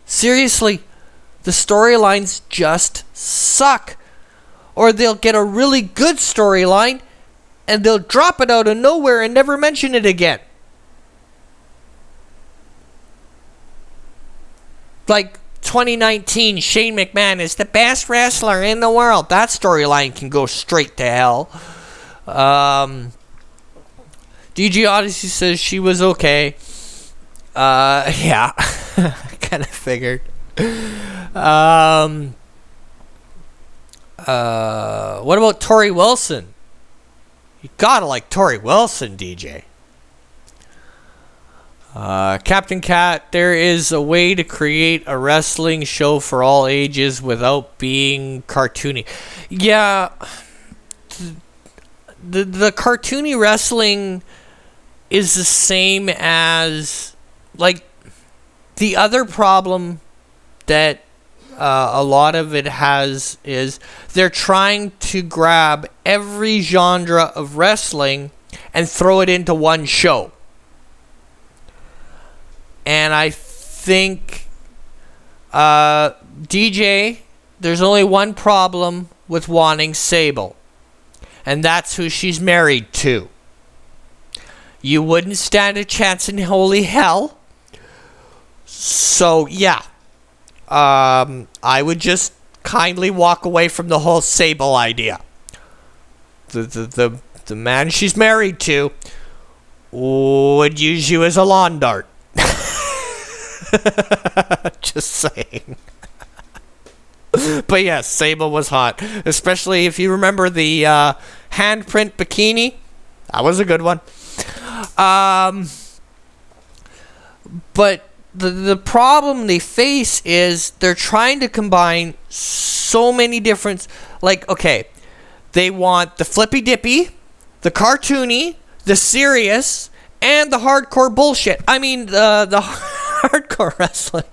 Seriously, the storylines just suck. Or they'll get a really good storyline and they'll drop it out of nowhere and never mention it again. Like 2019, Shane McMahon is the best wrestler in the world. That storyline can go straight to hell. DG Odyssey says she was okay. Yeah, I kind of figured. What about Tori Wilson? You gotta like Tori Wilson, DJ. Captain Cat, there is a way to create a wrestling show for all ages without being cartoony. Yeah, the cartoony wrestling is the same as, like, the other problem that a lot of it has is they're trying to grab every genre of wrestling and throw it into one show. And I think, DJ, there's only one problem with wanting Sable. And that's who she's married to. You wouldn't stand a chance in holy hell. So, yeah. I would just kindly walk away from the whole Sable idea. The man she's married to would use you as a lawn dart. Just saying. But yes, Sable was hot. Especially if you remember the handprint bikini. That was a good one. But the problem they face is they're trying to combine so many different, like, okay, they want the flippy dippy, the cartoony, the serious, and the hardcore bullshit. I mean, the hardcore wrestling.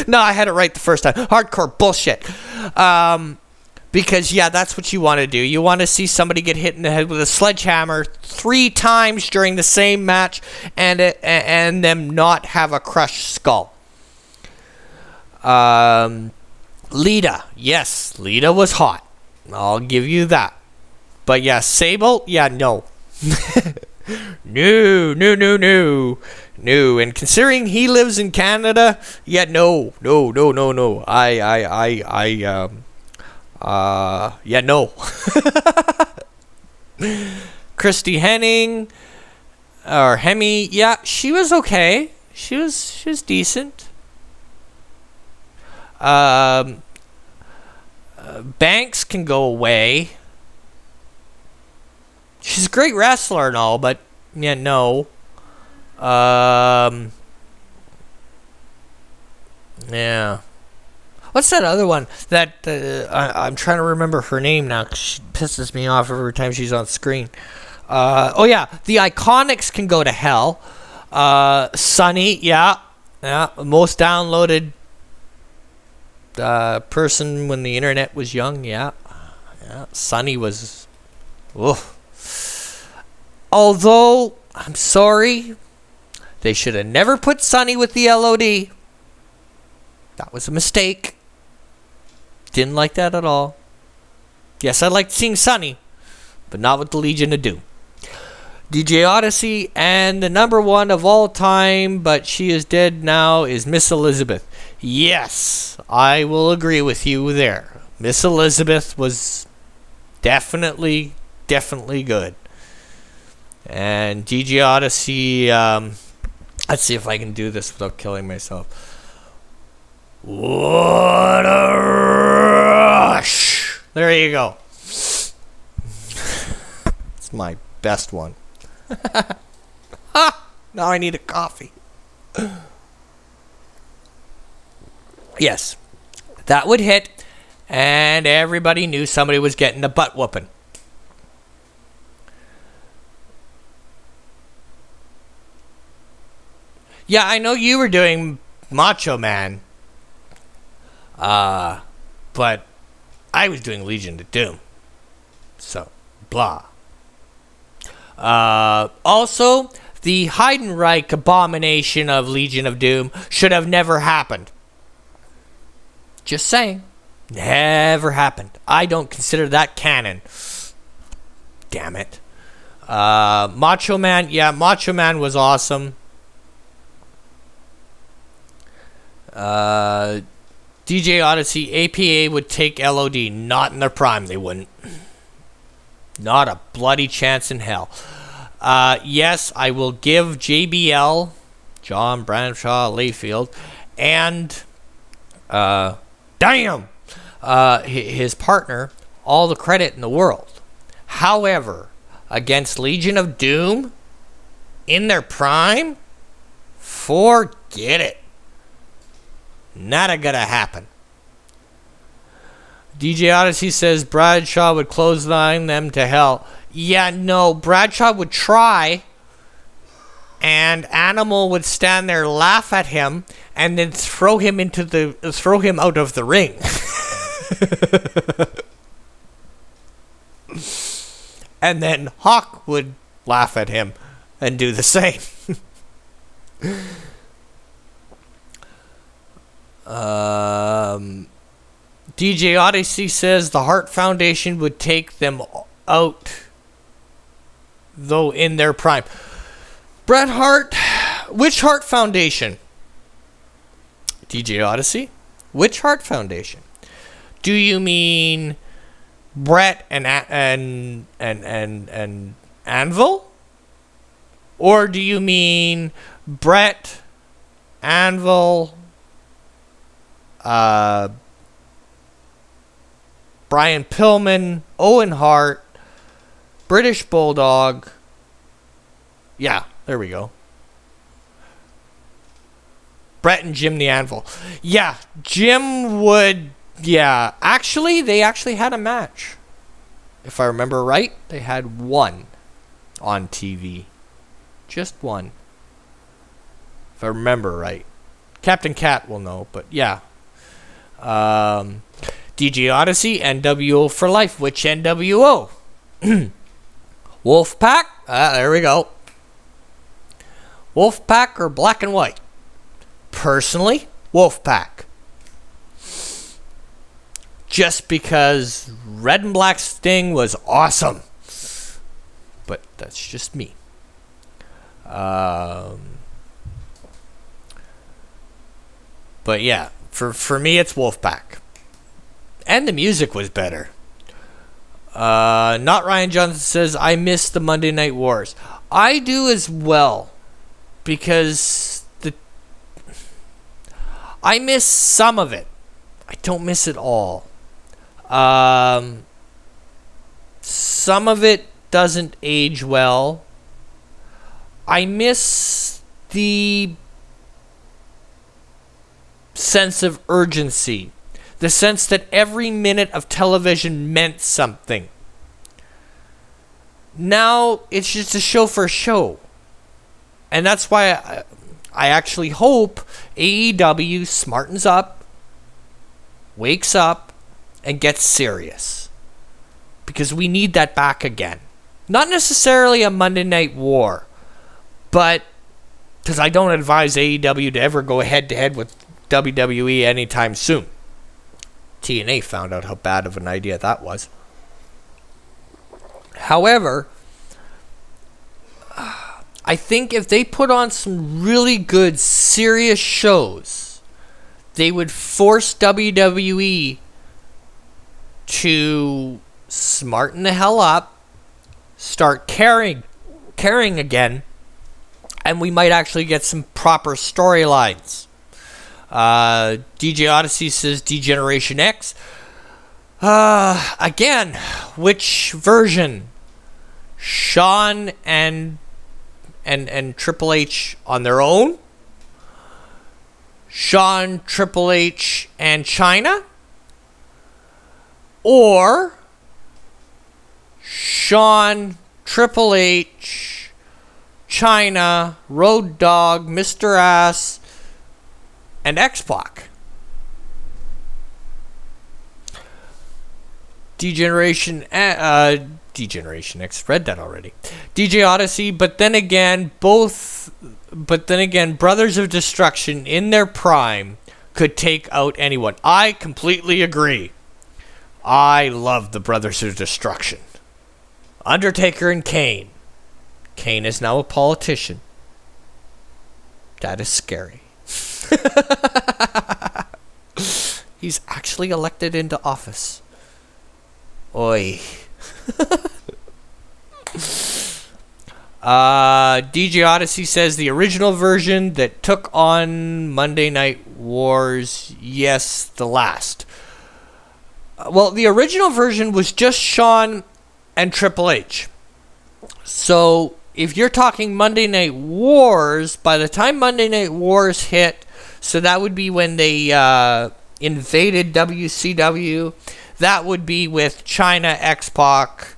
No, I had it right the first time. Hardcore bullshit. Because, yeah, that's what you want to do. You want to see somebody get hit in the head with a sledgehammer 3 times during the same match and them not have a crushed skull. Lita. Yes, Lita was hot. I'll give you that. But, yeah, Sable? Yeah, no. No. And considering he lives in Canada, yeah, no. Yeah, no. Christy Henning or Hemi, yeah, she was okay. She was decent. Banks can go away. She's a great wrestler and all, but yeah, no. Yeah. What's that other one that I'm trying to remember her name now? 'Cause she pisses me off every time she's on screen. Oh yeah, the Iconics can go to hell. Sunny, yeah, most downloaded person when the internet was young. Yeah. Sunny was, oof. Although I'm sorry, they should have never put Sunny with the LOD. That was a mistake. Didn't like that at all. Yes, I liked seeing Sunny, but not with the Legion of Doom. DJ Odyssey, and the number one of all time, but she is dead now, is Miss Elizabeth. Yes, I will agree with you there. Miss Elizabeth was definitely good. And DJ Odyssey, let's see if I can do this without killing myself. What a rush! There you go. It's my best one. Now I need a coffee. Yes, that would hit, and everybody knew somebody was getting a butt whooping. Yeah, I know you were doing Macho Man. But I was doing Legion of Doom. So, blah. Also, the Heidenreich abomination of Legion of Doom should have never happened. Just saying. Never happened. I don't consider that canon. Damn it. Macho Man. Yeah, Macho Man was awesome. DJ Odyssey, APA would take LOD. Not in their prime, they wouldn't. Not a bloody chance in hell. Yes, I will give JBL, John Bradshaw Layfield, and his partner, all the credit in the world. However, against Legion of Doom, in their prime, forget it. Not gonna happen. DJ Odyssey says Bradshaw would clothesline them to hell. Yeah, no, Bradshaw would try, and Animal would stand there, laugh at him, and then throw him out of the ring. And then Hawk would laugh at him and do the same. DJ Odyssey says the Hart Foundation would take them out, though in their prime. Bret Hart, which Hart Foundation? DJ Odyssey, which Hart Foundation? Do you mean Bret and Anvil, or do you mean Bret, Anvil, Brian Pillman, Owen Hart, British Bulldog. Yeah, there we go. Brett and Jim the Anvil. Yeah, Jim would... Yeah, actually, they actually had a match. If I remember right, they had one on TV. Just one. If I remember right. Captain Cat will know, but yeah. DJ Odyssey, NWO for life. Which NWO? Wolfpack? There we go. Wolfpack or Black and White? Personally, Wolfpack. Just because Red and Black Sting was awesome. But that's just me. But yeah, for me it's Wolfpack. And the music was better. Not Ryan Johnson says, I miss the Monday Night Wars. I do as well. Because I miss some of it. I don't miss it all. Some of it doesn't age well. I miss the sense of urgency. The sense that every minute of television meant something. Now, it's just a show for a show. And that's why I actually hope AEW smartens up, wakes up, and gets serious. Because we need that back again. Not necessarily a Monday Night War, but because I don't advise AEW to ever go head-to-head with WWE anytime soon. TNA found out how bad of an idea that was. However, I think if they put on some really good, serious shows, they would force WWE to smarten the hell up, start caring again, and we might actually get some proper storylines. DJ Odyssey says D-Generation X. Again, which version? Shawn and Triple H on their own? Shawn, Triple H, and Chyna? Or Shawn, Triple H, Chyna, Road Dogg, Mr. Ass, and X-Pac? D-Generation X, read that already. DJ Odyssey, but then again, Brothers of Destruction in their prime could take out anyone. I completely agree. I love the Brothers of Destruction. Undertaker and Kane. Kane is now a politician. That is scary. He's actually elected into office. Oi. DJ Odyssey says the original version that took on Monday Night Wars, yes, the last. Well, the original version was just Shawn and Triple H. So, if you're talking Monday Night Wars, by the time Monday Night Wars hit, so that would be when they invaded WCW, that would be with Chyna, X-Pac,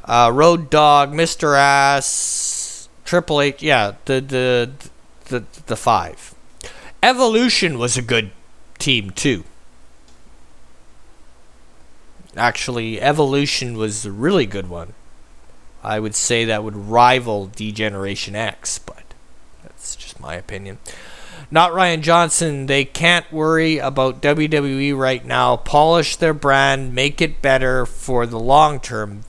Road Dogg, Mr. Ass, Triple H, yeah, the five. Evolution was a good team too. Actually, Evolution was a really good one. I would say that would rival D-Generation X, but that's just my opinion. Not Ryan Johnson. They can't worry about WWE right now. Polish their brand, make it better for the long term.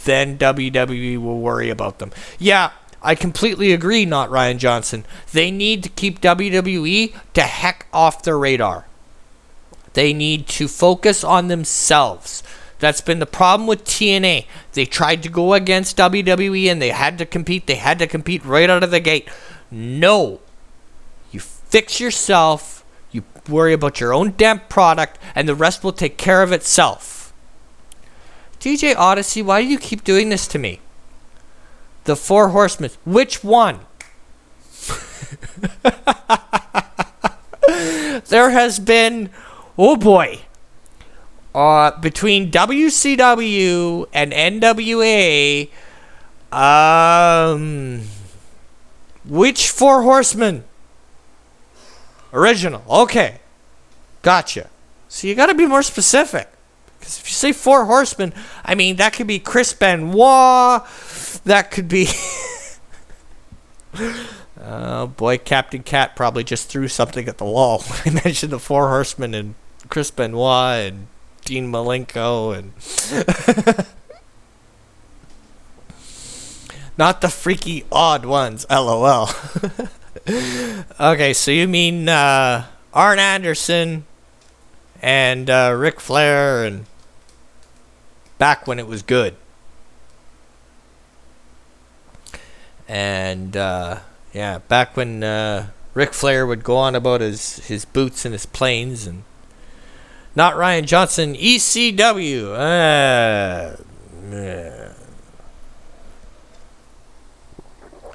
Then WWE will worry about them. Yeah, I completely agree, Not Ryan Johnson. They need to keep WWE to heck off their radar. They need to focus on themselves. That's been the problem with TNA. They tried to go against WWE and they had to compete. They had to compete right out of the gate. No. You fix yourself. You worry about your own damn product and the rest will take care of itself. DJ Odyssey, why do you keep doing this to me? The Four Horsemen. Which one? there has been, oh boy, between WCW and NWA, which Four Horsemen? Original. Okay. Gotcha. So you got to be more specific. Because if you say Four Horsemen, I mean, that could be Chris Benoit. That could be... Oh boy, Captain Cat probably just threw something at the wall when I mentioned the Four Horsemen and Chris Benoit and Dean Malenko and... Not the freaky odd ones, LOL. Okay, so you mean Arn Anderson and Ric Flair, and back when it was good. And yeah, back when Ric Flair would go on about his boots and his planes, and not Ryan Johnson, ECW.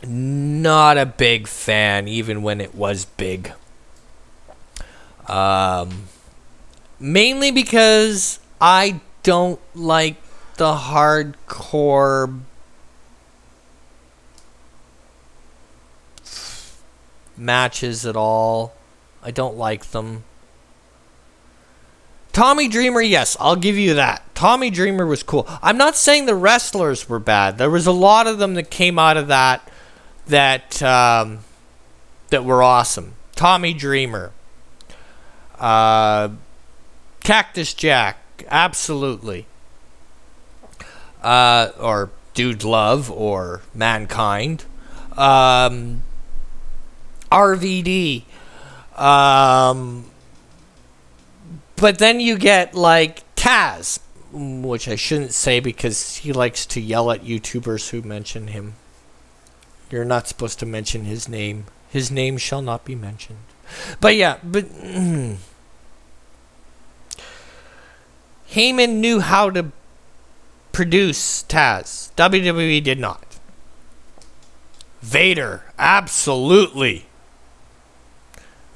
Not a big fan, even when it was big. Mainly because I don't like the hardcore matches at all. I don't like them. Tommy Dreamer, yes, I'll give you that. Tommy Dreamer was cool. I'm not saying the wrestlers were bad. There was a lot of them that came out of that were awesome. Tommy Dreamer. Cactus Jack, absolutely. Or Dude Love, or Mankind. RVD. But then you get like Taz, which I shouldn't say because he likes to yell at YouTubers who mention him. You're not supposed to mention his name. His name shall not be mentioned. But yeah, Heyman knew how to produce Taz. WWE did not. Vader, absolutely.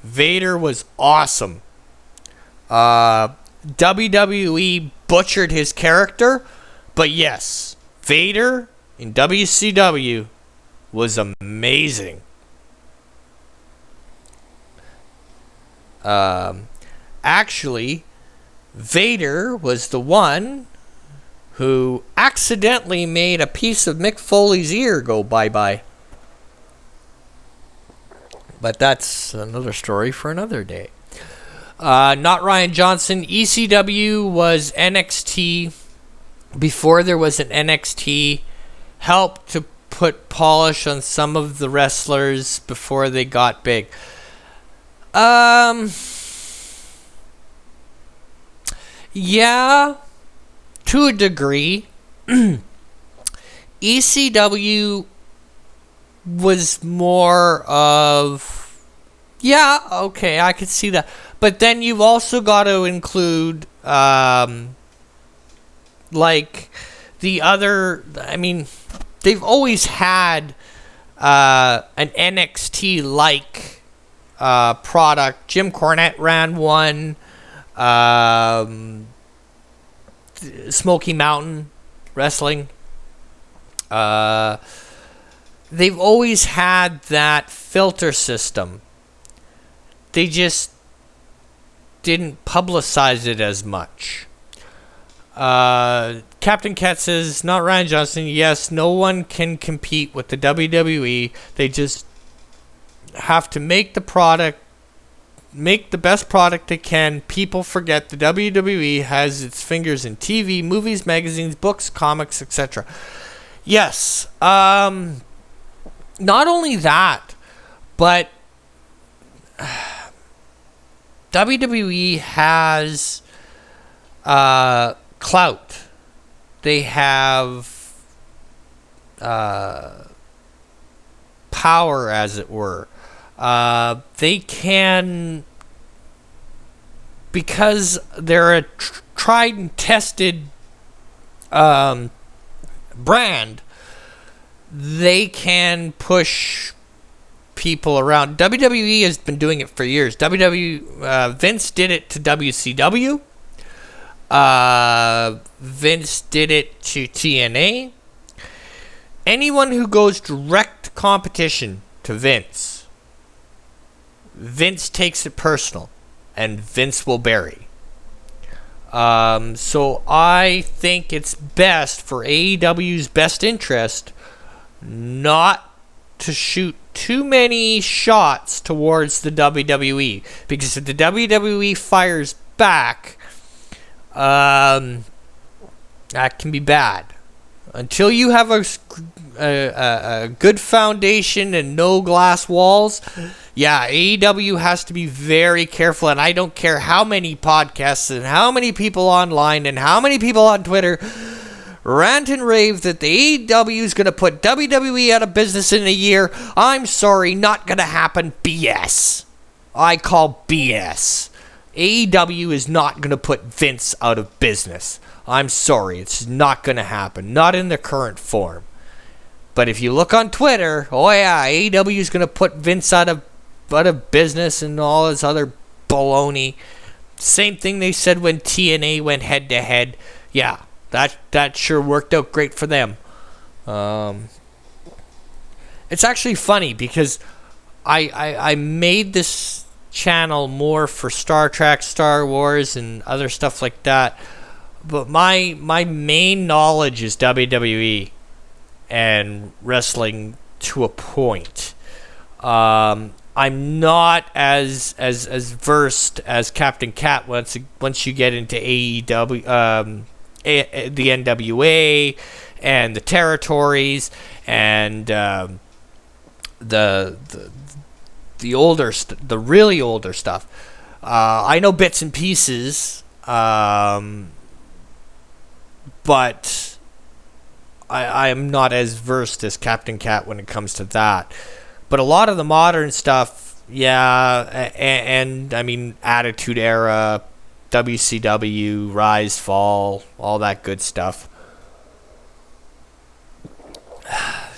Vader was awesome. WWE butchered his character, but yes, Vader in WCW was amazing. Actually, Vader was the one who accidentally made a piece of Mick Foley's ear go bye-bye. But that's another story for another day. Not Ryan Johnson. ECW was NXT. Before there was an NXT, helped to put polish on some of the wrestlers before they got big. Yeah, to a degree. ECW was more of, yeah, okay, I could see that. But then you've also got to include, like, the other, I mean, they've always had an NXT-like product. Jim Cornette ran one. Smoky Mountain Wrestling. They've always had that filter system. They just didn't publicize it as much. Captain Cat says, not Ryan Johnson. Yes, no one can compete with the WWE. They just have to make the product, make the best product they can. People forget the WWE has its fingers in TV, movies, magazines, books, comics, etc. Yes. Not only that, but WWE has clout. They have power, as it were. They can, because they're a tried and tested brand, they can push people around. WWE has been doing it for years. Vince did it to WCW. Vince did it to TNA. Anyone who goes direct competition to Vince takes it personal, and Vince will bury. So I think it's best for AEW's best interest not to shoot too many shots towards the WWE, because if the WWE fires back, that can be bad. Until you have a good foundation and no glass walls, yeah, AEW has to be very careful. And I don't care how many podcasts and how many people online and how many people on Twitter rant and rave that the AEW is going to put WWE out of business in a year. I'm sorry, not going to happen. BS. I call BS. AEW is not going to put Vince out of business. I'm sorry, it's not going to happen. Not in the current form. But if you look on Twitter, oh yeah, AEW is going to put Vince out of business and all this other baloney. Same thing they said when TNA went head to head. Yeah, that sure worked out great for them. It's actually funny because I made this channel more for Star Trek, Star Wars, and other stuff like that. But my main knowledge is WWE and wrestling to a point. I'm not as versed as Captain Cat once you get into AEW, the NWA, and the territories, and the really older stuff. I know bits and pieces. But I am not as versed as Captain Cat when it comes to that. But a lot of the modern stuff, yeah, and I mean Attitude Era, WCW, Rise, Fall, all that good stuff.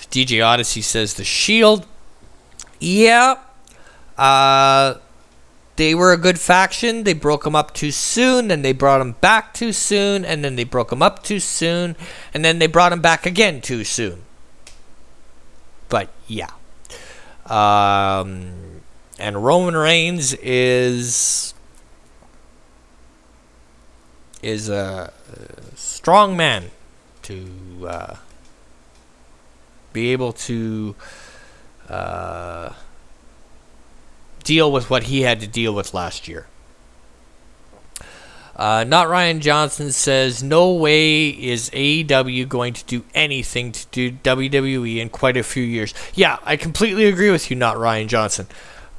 DJ Odyssey says The Shield. Yeah. They were a good faction. They broke them up too soon, then they brought them back too soon, and then they broke them up too soon, and then they brought them back again too soon. But yeah. And Roman Reigns is a strong man to be able to deal with what he had to deal with last year. Not Ryan Johnson says, no way is AEW going to do anything to do WWE in quite a few years. Yeah, I completely agree with you, Not Ryan Johnson.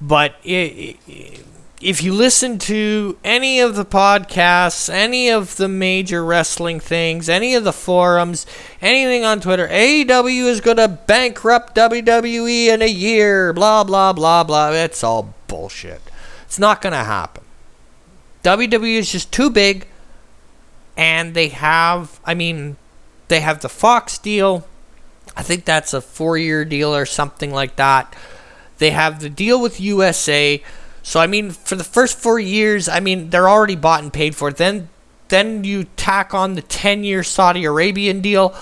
But if you listen to any of the podcasts, any of the major wrestling things, any of the forums, anything on Twitter, AEW is going to bankrupt WWE in a year, blah, blah, blah, blah. It's all bullshit. It's not going to happen. WWE is just too big, and they have the Fox deal. I think that's a 4-year deal or something like that. They have the deal with USA. So, I mean, for the first 4 years, I mean, they're already bought and paid for. Then you tack on the 10-year Saudi Arabian deal.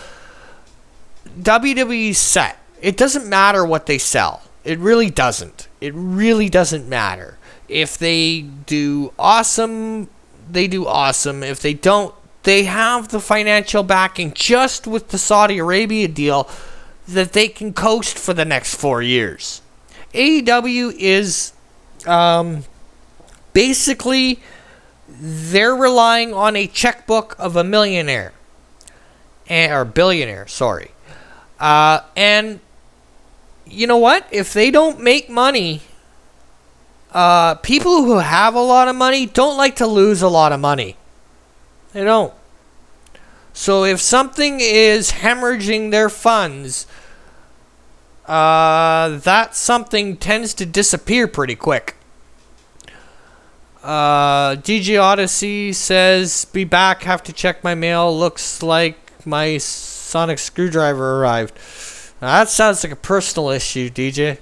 WWE's set. It doesn't matter what they sell. It really doesn't. It really doesn't matter. If they do awesome, they do awesome. If they don't, they have the financial backing just with the Saudi Arabia deal that they can coast for the next 4 years. AEW is basically, they're relying on a checkbook of a millionaire or billionaire, sorry. And you know what? If they don't make money, people who have a lot of money don't like to lose a lot of money. They don't. So if something is hemorrhaging their funds, that something tends to disappear pretty quick. DJ Odyssey says, be back, have to check my mail. Looks like my sonic screwdriver arrived. Now, that sounds like a personal issue, DJ.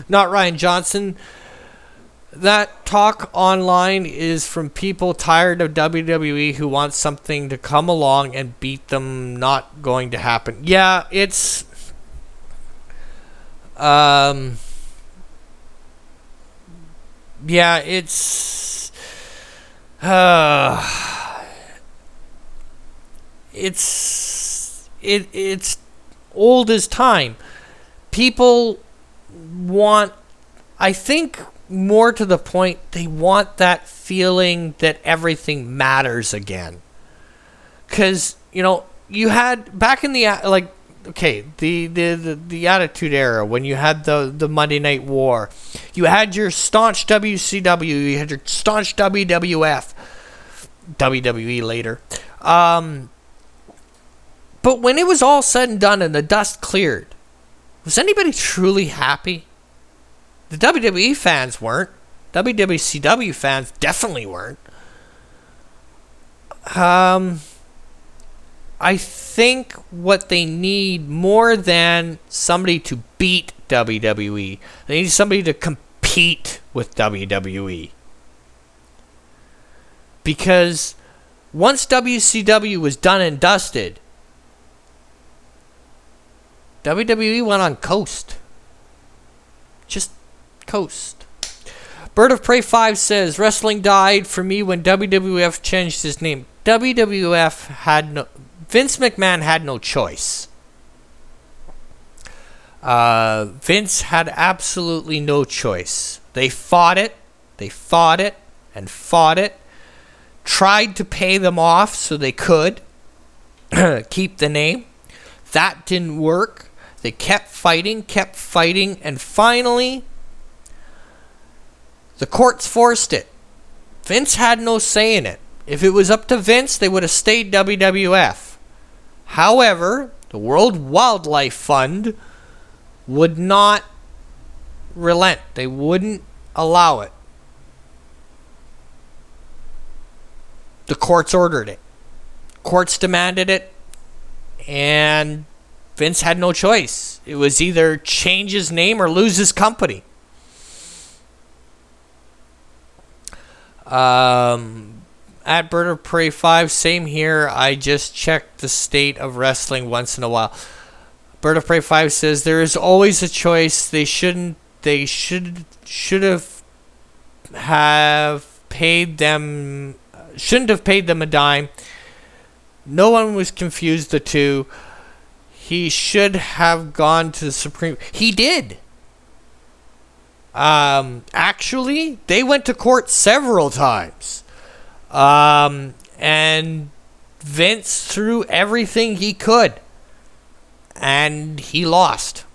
Not Ryan Johnson. That talk online is from people tired of WWE who want something to come along and beat them. Not going to happen. Yeah, it's... yeah, it's... it's old as time. People want, I think, more to the point, they want that feeling that everything matters again. Because, you had back in the the Attitude Era, when you had the Monday Night War, you had your staunch WCW, you had your staunch WWF, WWE later. But when it was all said and done and the dust cleared, was anybody truly happy? The WWE fans weren't. WCW fans definitely weren't. I think what they need more than somebody to beat WWE, they need somebody to compete with WWE. Because once WCW was done and dusted, WWE went on coast. Just coast. Bird of Prey 5 says, wrestling died for me when WWF changed his name. WWF had no... Vince McMahon had no choice. Vince had absolutely no choice. They fought it, and fought it. Tried to pay them off so they could keep the name. That didn't work. They kept fighting, and finally, the courts forced it. Vince had no say in it. If it was up to Vince, they would have stayed WWF. However, the World Wildlife Fund would not relent. They wouldn't allow it. The courts ordered it. Courts demanded it, and Vince had no choice. It was either change his name or lose his company. At Bird of Prey 5, same here. I just check the state of wrestling once in a while. Bird of Prey 5 says there is always a choice. They should have paid them. Shouldn't have paid them a dime. No one was confused the two. He should have gone to the Supreme. He did. Actually, they went to court several times. And Vince threw everything he could. And he lost.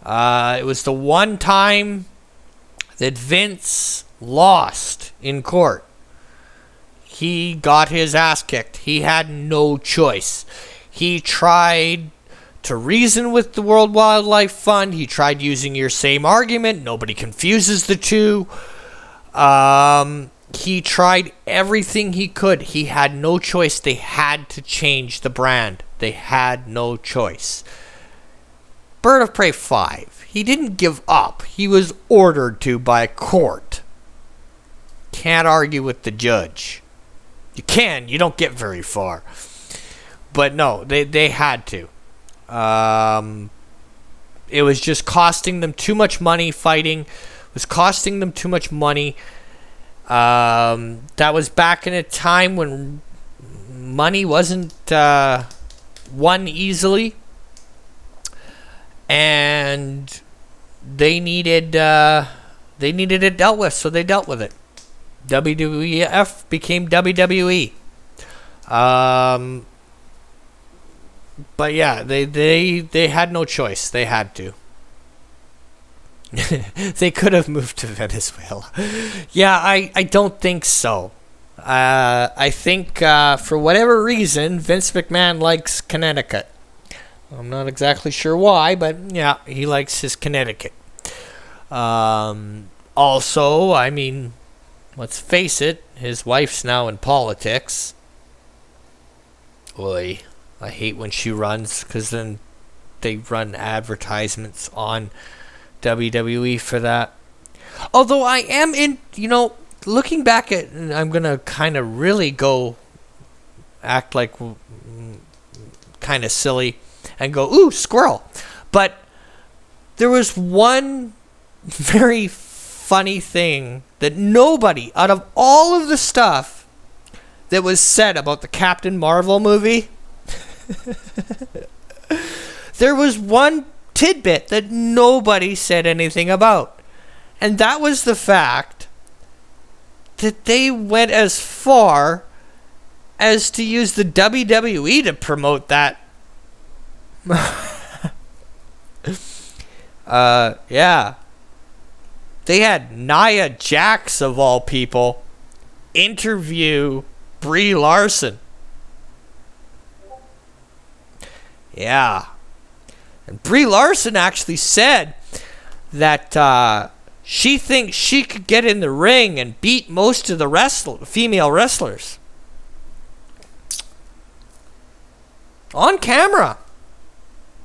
It was the one time that Vince lost in court. He got his ass kicked. He had no choice. He tried to reason with the World Wildlife Fund. He tried using your same argument. Nobody confuses the two. He tried everything he could. He had no choice. They had to change the brand. They had no choice. Bird of Prey 5. He didn't give up. He was ordered to by a court. Can't argue with the judge. You can. You don't get very far. But no, they had to. It was just costing them too much money fighting. It was costing them too much money. That was back in a time when money wasn't won easily. And they needed it dealt with, so they dealt with it. WWF became WWE. But yeah, they had no choice. They had to. They could have moved to Venezuela. Yeah, I don't think so. I think for whatever reason, Vince McMahon likes Connecticut. I'm not exactly sure why, but yeah, he likes his Connecticut. Also, I mean, let's face it, his wife's now in politics. Oy. I hate when she runs, because then they run advertisements on WWE for that. Although I am looking back at, I'm going to kind of really act like kind of silly and go, ooh, squirrel. But there was one very funny thing that nobody, out of all of the stuff that was said about the Captain Marvel movie, there was one tidbit that nobody said anything about. And that was the fact that they went as far as to use the WWE to promote that. Yeah. They had Nia Jax, of all people, interview Brie Larson. Yeah. And Brie Larson actually said that she thinks she could get in the ring and beat most of the female wrestlers. On camera.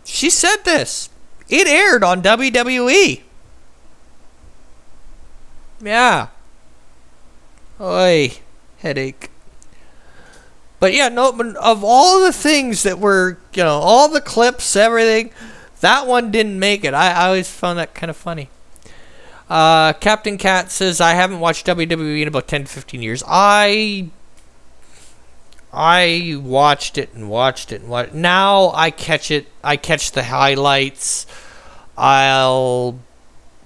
She said this. It aired on WWE. Yeah. Oy. Headache. But yeah, no, of all the things that were, all the clips, everything, that one didn't make it. I always found that kind of funny. Captain Cat says, I haven't watched WWE in about 10 to 15 years. I watched it. Now I catch it. I catch the highlights. I'll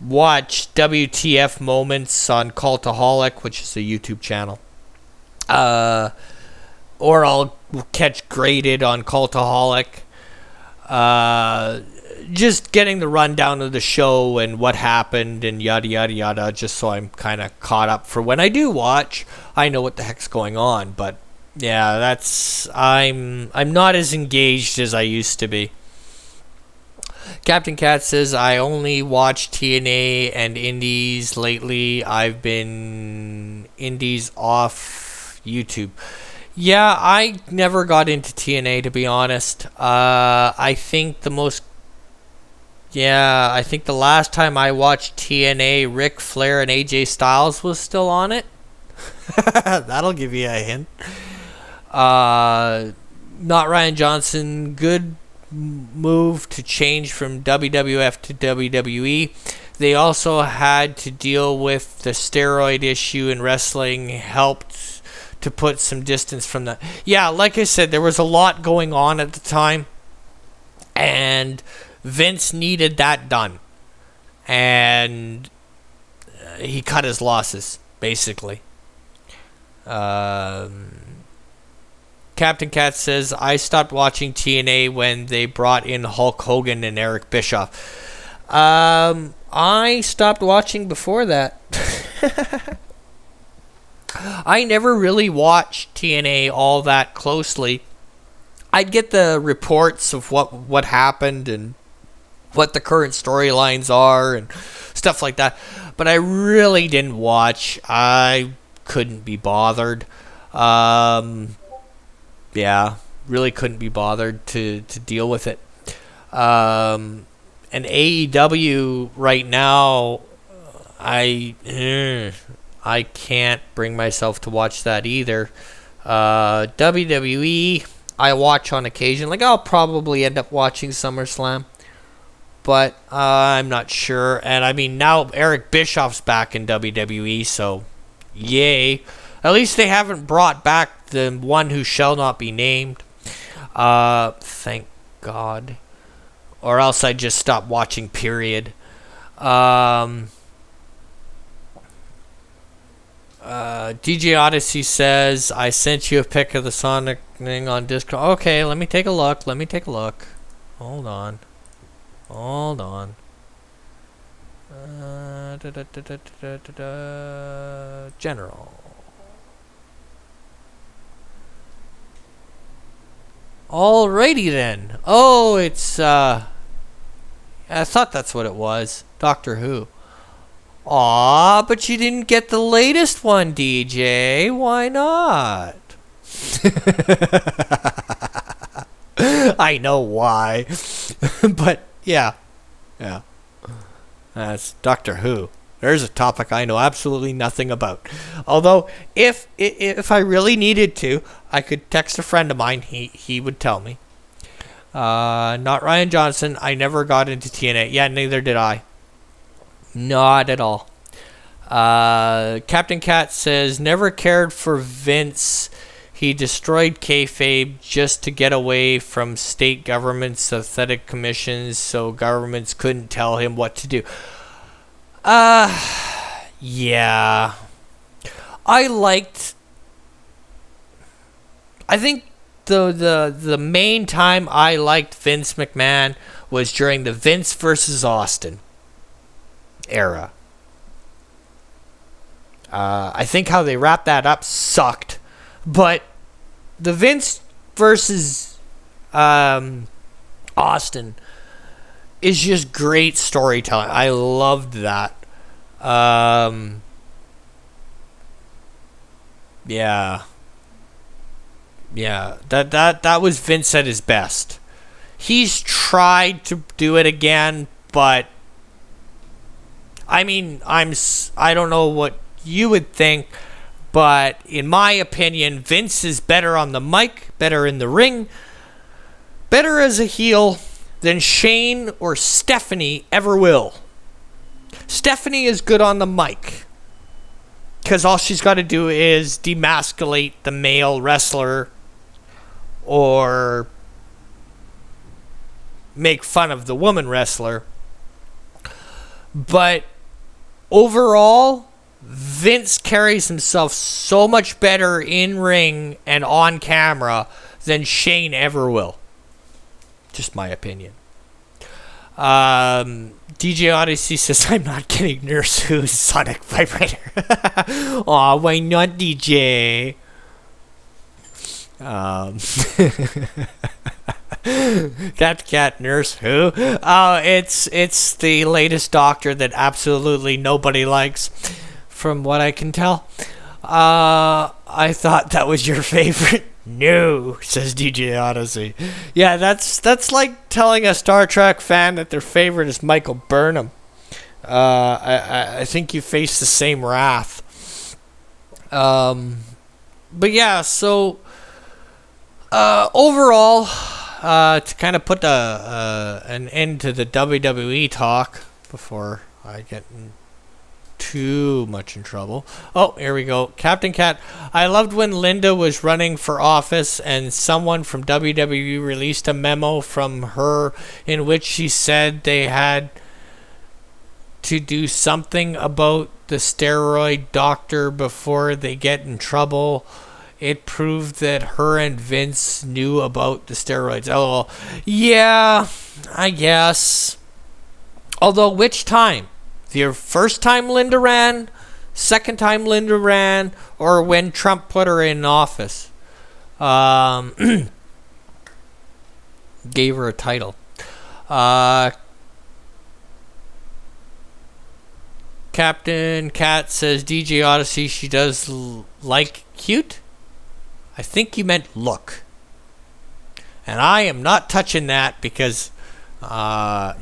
watch WTF moments on Cultaholic, which is a YouTube channel. Or I'll catch Graded on Cultaholic. Just getting the rundown of the show and what happened and yada yada yada, just so I'm kind of caught up for when I do watch. I know what the heck's going on, but yeah, I'm not as engaged as I used to be. Captain Cat says, I only watch TNA and Indies lately. I've been Indies off YouTube. Yeah, I never got into TNA, to be honest. I think the last time I watched TNA, Ric Flair and AJ Styles was still on it. That'll give you a hint. Not Ryan Johnson. Good move to change from WWF to WWE. They also had to deal with the steroid issue in wrestling, helped to put some distance from that. Yeah, like I said, there was a lot going on at the time, and Vince needed that done, and he cut his losses, basically. Captain Cat says, I stopped watching TNA when they brought in Hulk Hogan and Eric Bischoff. I stopped watching before that. I never really watched TNA all that closely. I'd get the reports of what happened and what the current storylines are and stuff like that. But I really didn't watch. I couldn't be bothered. Yeah, really couldn't be bothered to deal with it. And AEW right now, I can't bring myself to watch that either. WWE, I watch on occasion. Like, I'll probably end up watching SummerSlam, but I'm not sure. And I mean, now Eric Bischoff's back in WWE, so yay. At least they haven't brought back the one who shall not be named. Thank God. Or else I'd just stop watching, period. DJ Odyssey says, I sent you a pic of the Sonic thing on Discord. Okay, let me take a look. Hold on. General. Alrighty then. Oh, it's I thought that's what it was. Doctor Who. Aw, but you didn't get the latest one, DJ. Why not? I know why. But yeah. That's Doctor Who. There's a topic I know absolutely nothing about. Although, if I really needed to, I could text a friend of mine. He would tell me. Not Ryan Johnson. I never got into TNA. Yeah, neither did I. Not at all. Captain Cat says, never cared for Vince. He destroyed kayfabe just to get away from state governments' athletic commissions so governments couldn't tell him what to do. Yeah. I think the main time I liked Vince McMahon was during the Vince versus Austin era. I think how they wrapped that up sucked. But the Vince versus Austin is just great storytelling. I loved that. Yeah. That was Vince at his best. He's tried to do it again, but I mean, I don't know what you would think, but in my opinion, Vince is better on the mic, better in the ring, better as a heel than Shane or Stephanie ever will. Stephanie is good on the mic because all she's got to do is demasculate the male wrestler or make fun of the woman wrestler. But overall, Vince carries himself so much better in ring and on camera than Shane ever will. Just my opinion. DJ Odyssey says, I'm not getting Nurse Who's Sonic Vibrator. Aw, why not, DJ? Cat Nurse Who? Oh, it's the latest Doctor that absolutely nobody likes, from what I can tell. I thought that was your favorite. No, says DJ Odyssey. Yeah, that's like telling a Star Trek fan that their favorite is Michael Burnham. I think you face the same wrath. But yeah, so overall, to kind of put an end to the WWE talk before I get too much in trouble. Oh, here we go. Captain Cat. I loved when Linda was running for office and someone from WWE released a memo from her in which she said they had to do something about the steroid doctor before they get in trouble. It proved that her and Vince knew about the steroids. Oh, yeah, I guess. Although, which time? The first time Linda ran, second time Linda ran, or when Trump put her in office? Gave her a title. Captain Cat says, DJ Odyssey, she does like cute? I think you meant look. And I am not touching that because, I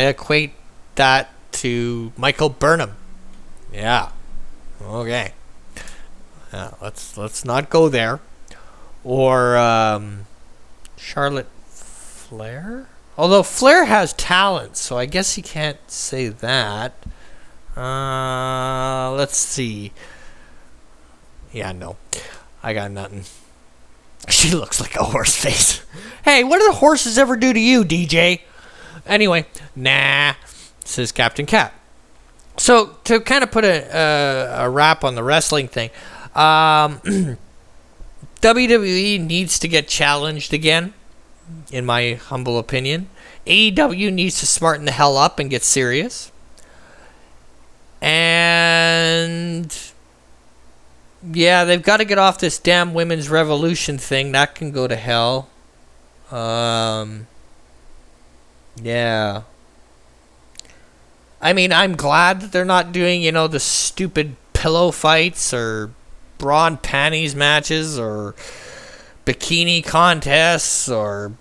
equate that to Michael Burnham. Yeah. Okay. Let's not go there. Or Charlotte Flair? Although Flair has talent, so I guess he can't say that. Let's see. Yeah, no. I got nothing. She looks like a horse face. Hey, what do the horses ever do to you, DJ? Anyway, nah, says Captain Cat. So, to kind of put a wrap on the wrestling thing, WWE needs to get challenged again, in my humble opinion. AEW needs to smarten the hell up and get serious. And yeah, they've got to get off this damn women's revolution thing. That can go to hell. Yeah. I mean, I'm glad that they're not doing, the stupid pillow fights or bra and panties matches or bikini contests or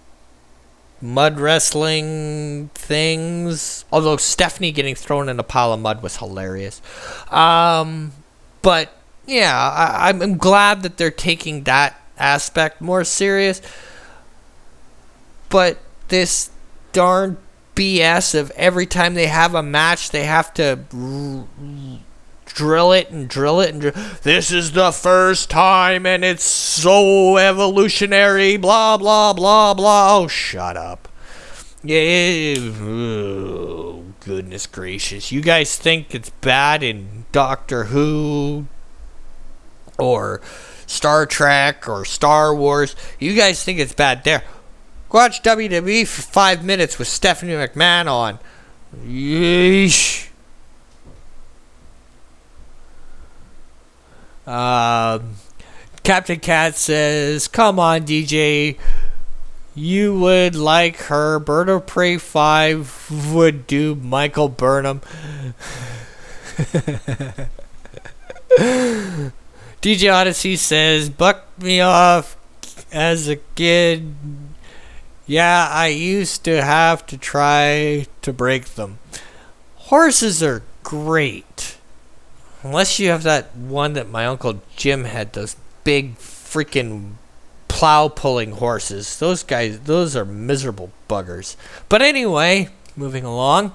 mud wrestling things. Although Stephanie getting thrown in a pile of mud was hilarious. But yeah, I'm glad that they're taking that aspect more serious. But this darn BS of every time they have a match, they have to drill it and drill it and drill. This is the first time and it's so evolutionary, blah, blah, blah, blah. Oh, shut up. Yeah, oh, goodness gracious. You guys think it's bad in Doctor Who or Star Trek or Star Wars? You guys think it's bad there. Watch WWE for 5 minutes with Stephanie McMahon on. Yeesh. Captain Cat says, come on, DJ. You would like her. Bird of Prey 5 would do Michael Burnham. DJ Odyssey says, bucked me off as a kid. Yeah, I used to have to try to break them. Horses are great. Unless you have that one that my Uncle Jim had, those big freaking plow-pulling horses. Those guys, those are miserable buggers. But anyway, moving along.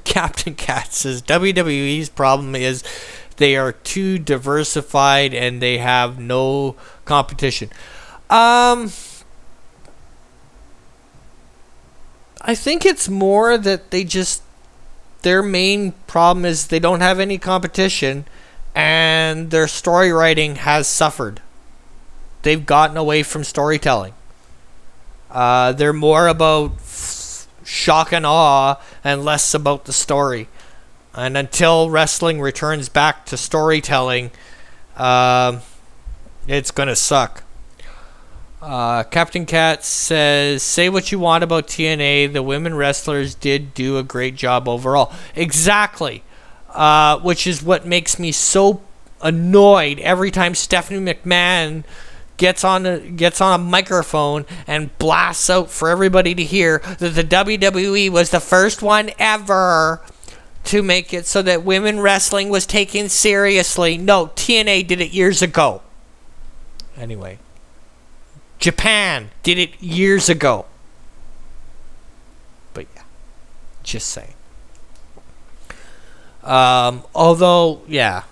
Captain Cat says, WWE's problem is they are too diversified and they have no competition. I think it's more that their main problem is they don't have any competition and their story writing has suffered. They've gotten away from storytelling. They're more about shock and awe and less about the story. And until wrestling returns back to storytelling, it's going to suck. Captain Cat says, say what you want about TNA. The women wrestlers did do a great job overall. Exactly. Which is what makes me so annoyed every time Stephanie McMahon gets on a microphone and blasts out for everybody to hear that the WWE was the first one ever to make it so that women wrestling was taken seriously. No, TNA did it years ago. Anyway. Japan did it years ago. But yeah, just saying. Although, yeah.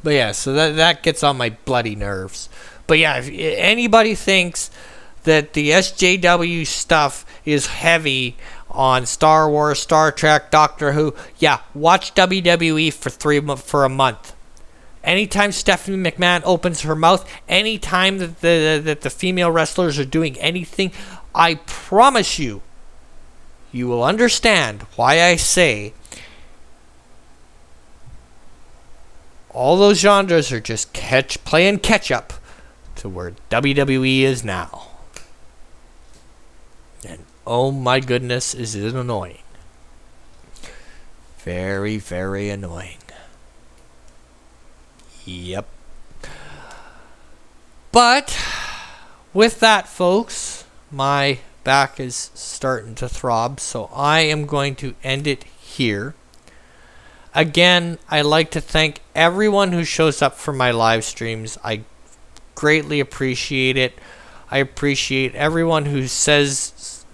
But yeah, so that gets on my bloody nerves. But yeah, if anybody thinks that the SJW stuff is heavy on Star Wars, Star Trek, Doctor Who, yeah, watch WWE for a month. Anytime Stephanie McMahon opens her mouth, anytime that the female wrestlers are doing anything, I promise you, you will understand why I say all those genres are just playing catch up to where WWE is now. And oh my goodness, is it annoying. Very, very annoying. Yep. But with that, folks, my back is starting to throb, so I am going to end it here. Again, I'd like to thank everyone who shows up for my live streams. I greatly appreciate it. I appreciate everyone who says,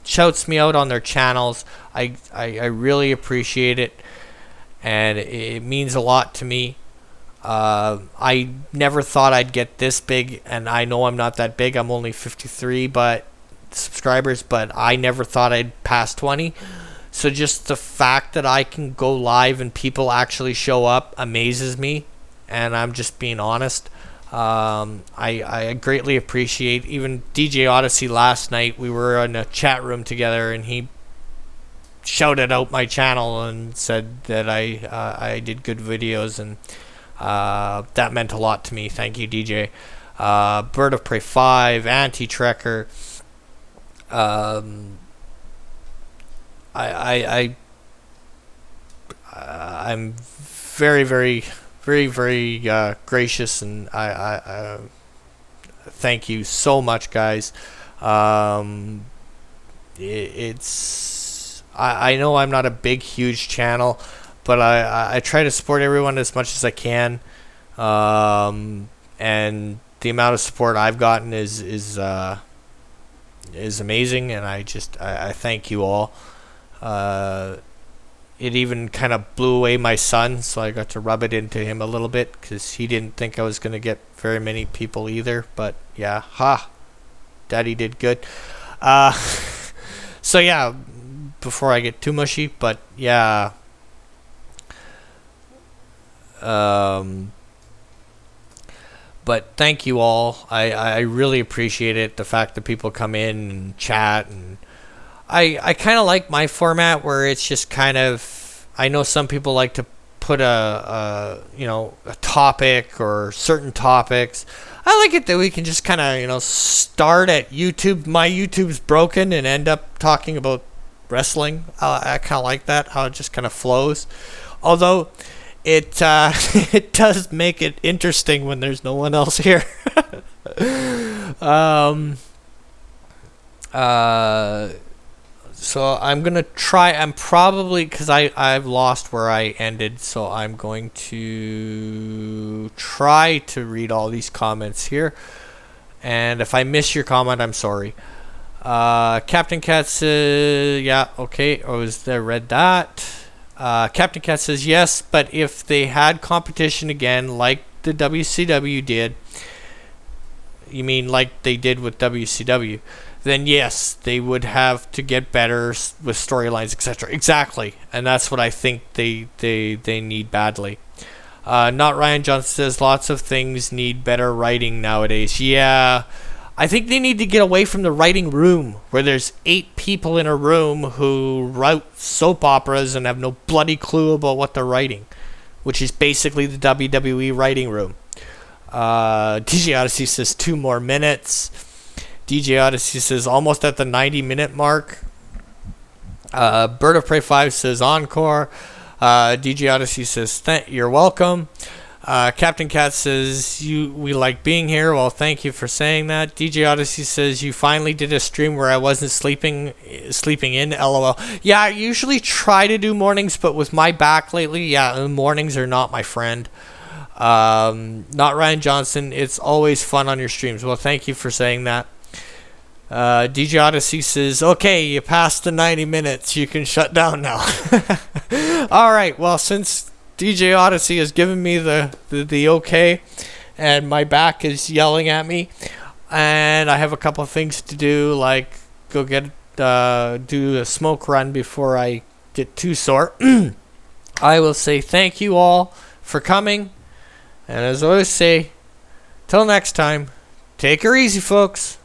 shouts me out on their channels. I really appreciate it, and it means a lot to me. I never thought I'd get this big, and I know I'm not that big. I'm only 53 subscribers, but I never thought I'd pass 20. So just the fact that I can go live and people actually show up amazes me, and I'm just being honest. I greatly appreciate even DJ Odyssey last night. We were in a chat room together, and he shouted out my channel and said that I did good videos, and that meant a lot to me. Thank you, DJ. Bird of Prey 5, Anti-Trekker. I'm very, very very, very gracious, and I thank you so much, guys. I know I'm not a big, huge channel, but I try to support everyone as much as I can. And the amount of support I've gotten is amazing, and I thank you all. It even kind of blew away my son, so I got to rub it into him a little bit because he didn't think I was going to get very many people either. But yeah, Daddy did good. So yeah, before I get too mushy, but yeah. But thank you all. I really appreciate it. The fact that people come in and chat, and I kind of like my format where it's just kind of, I know some people like to put a topic or certain topics. I like it that we can just kind of, start at YouTube. My YouTube's broken and end up talking about wrestling. I kind of like that, how it just kind of flows. Although it it does make it interesting when there's no one else here. So I'm gonna try. I'm probably, because I've lost where I ended, so I'm going to try to read all these comments here. And if I miss your comment, I'm sorry. Captain Cat says, yeah, okay, I was there, read that. Captain Cat says, yes, but if they had competition again, like the WCW did, you mean like they did with WCW, then yes, they would have to get better with storylines, etc. Exactly, and that's what I think they need badly. Not Ryan Johnson says, lots of things need better writing nowadays. Yeah, I think they need to get away from the writing room where there's 8 people in a room who write soap operas and have no bloody clue about what they're writing, which is basically the WWE writing room. DJ Odyssey says 2 more minutes. DJ Odyssey says almost at the 90-minute mark. Bird of Prey 5 says encore. DJ Odyssey says you're welcome. Captain Cat says we like being here. Well, thank you for saying that. DJ Odyssey says you finally did a stream where I wasn't sleeping in. LOL. Yeah, I usually try to do mornings, but with my back lately, yeah, mornings are not my friend. Not Ryan Johnson. It's always fun on your streams. Well, thank you for saying that. DJ Odyssey says, okay, you passed the 90 minutes. You can shut down now. All right. Well, since DJ Odyssey has given me the okay, and my back is yelling at me, and I have a couple of things to do, like go do a smoke run before I get too sore. I will say thank you all for coming, and as I always say, till next time, take her easy, folks.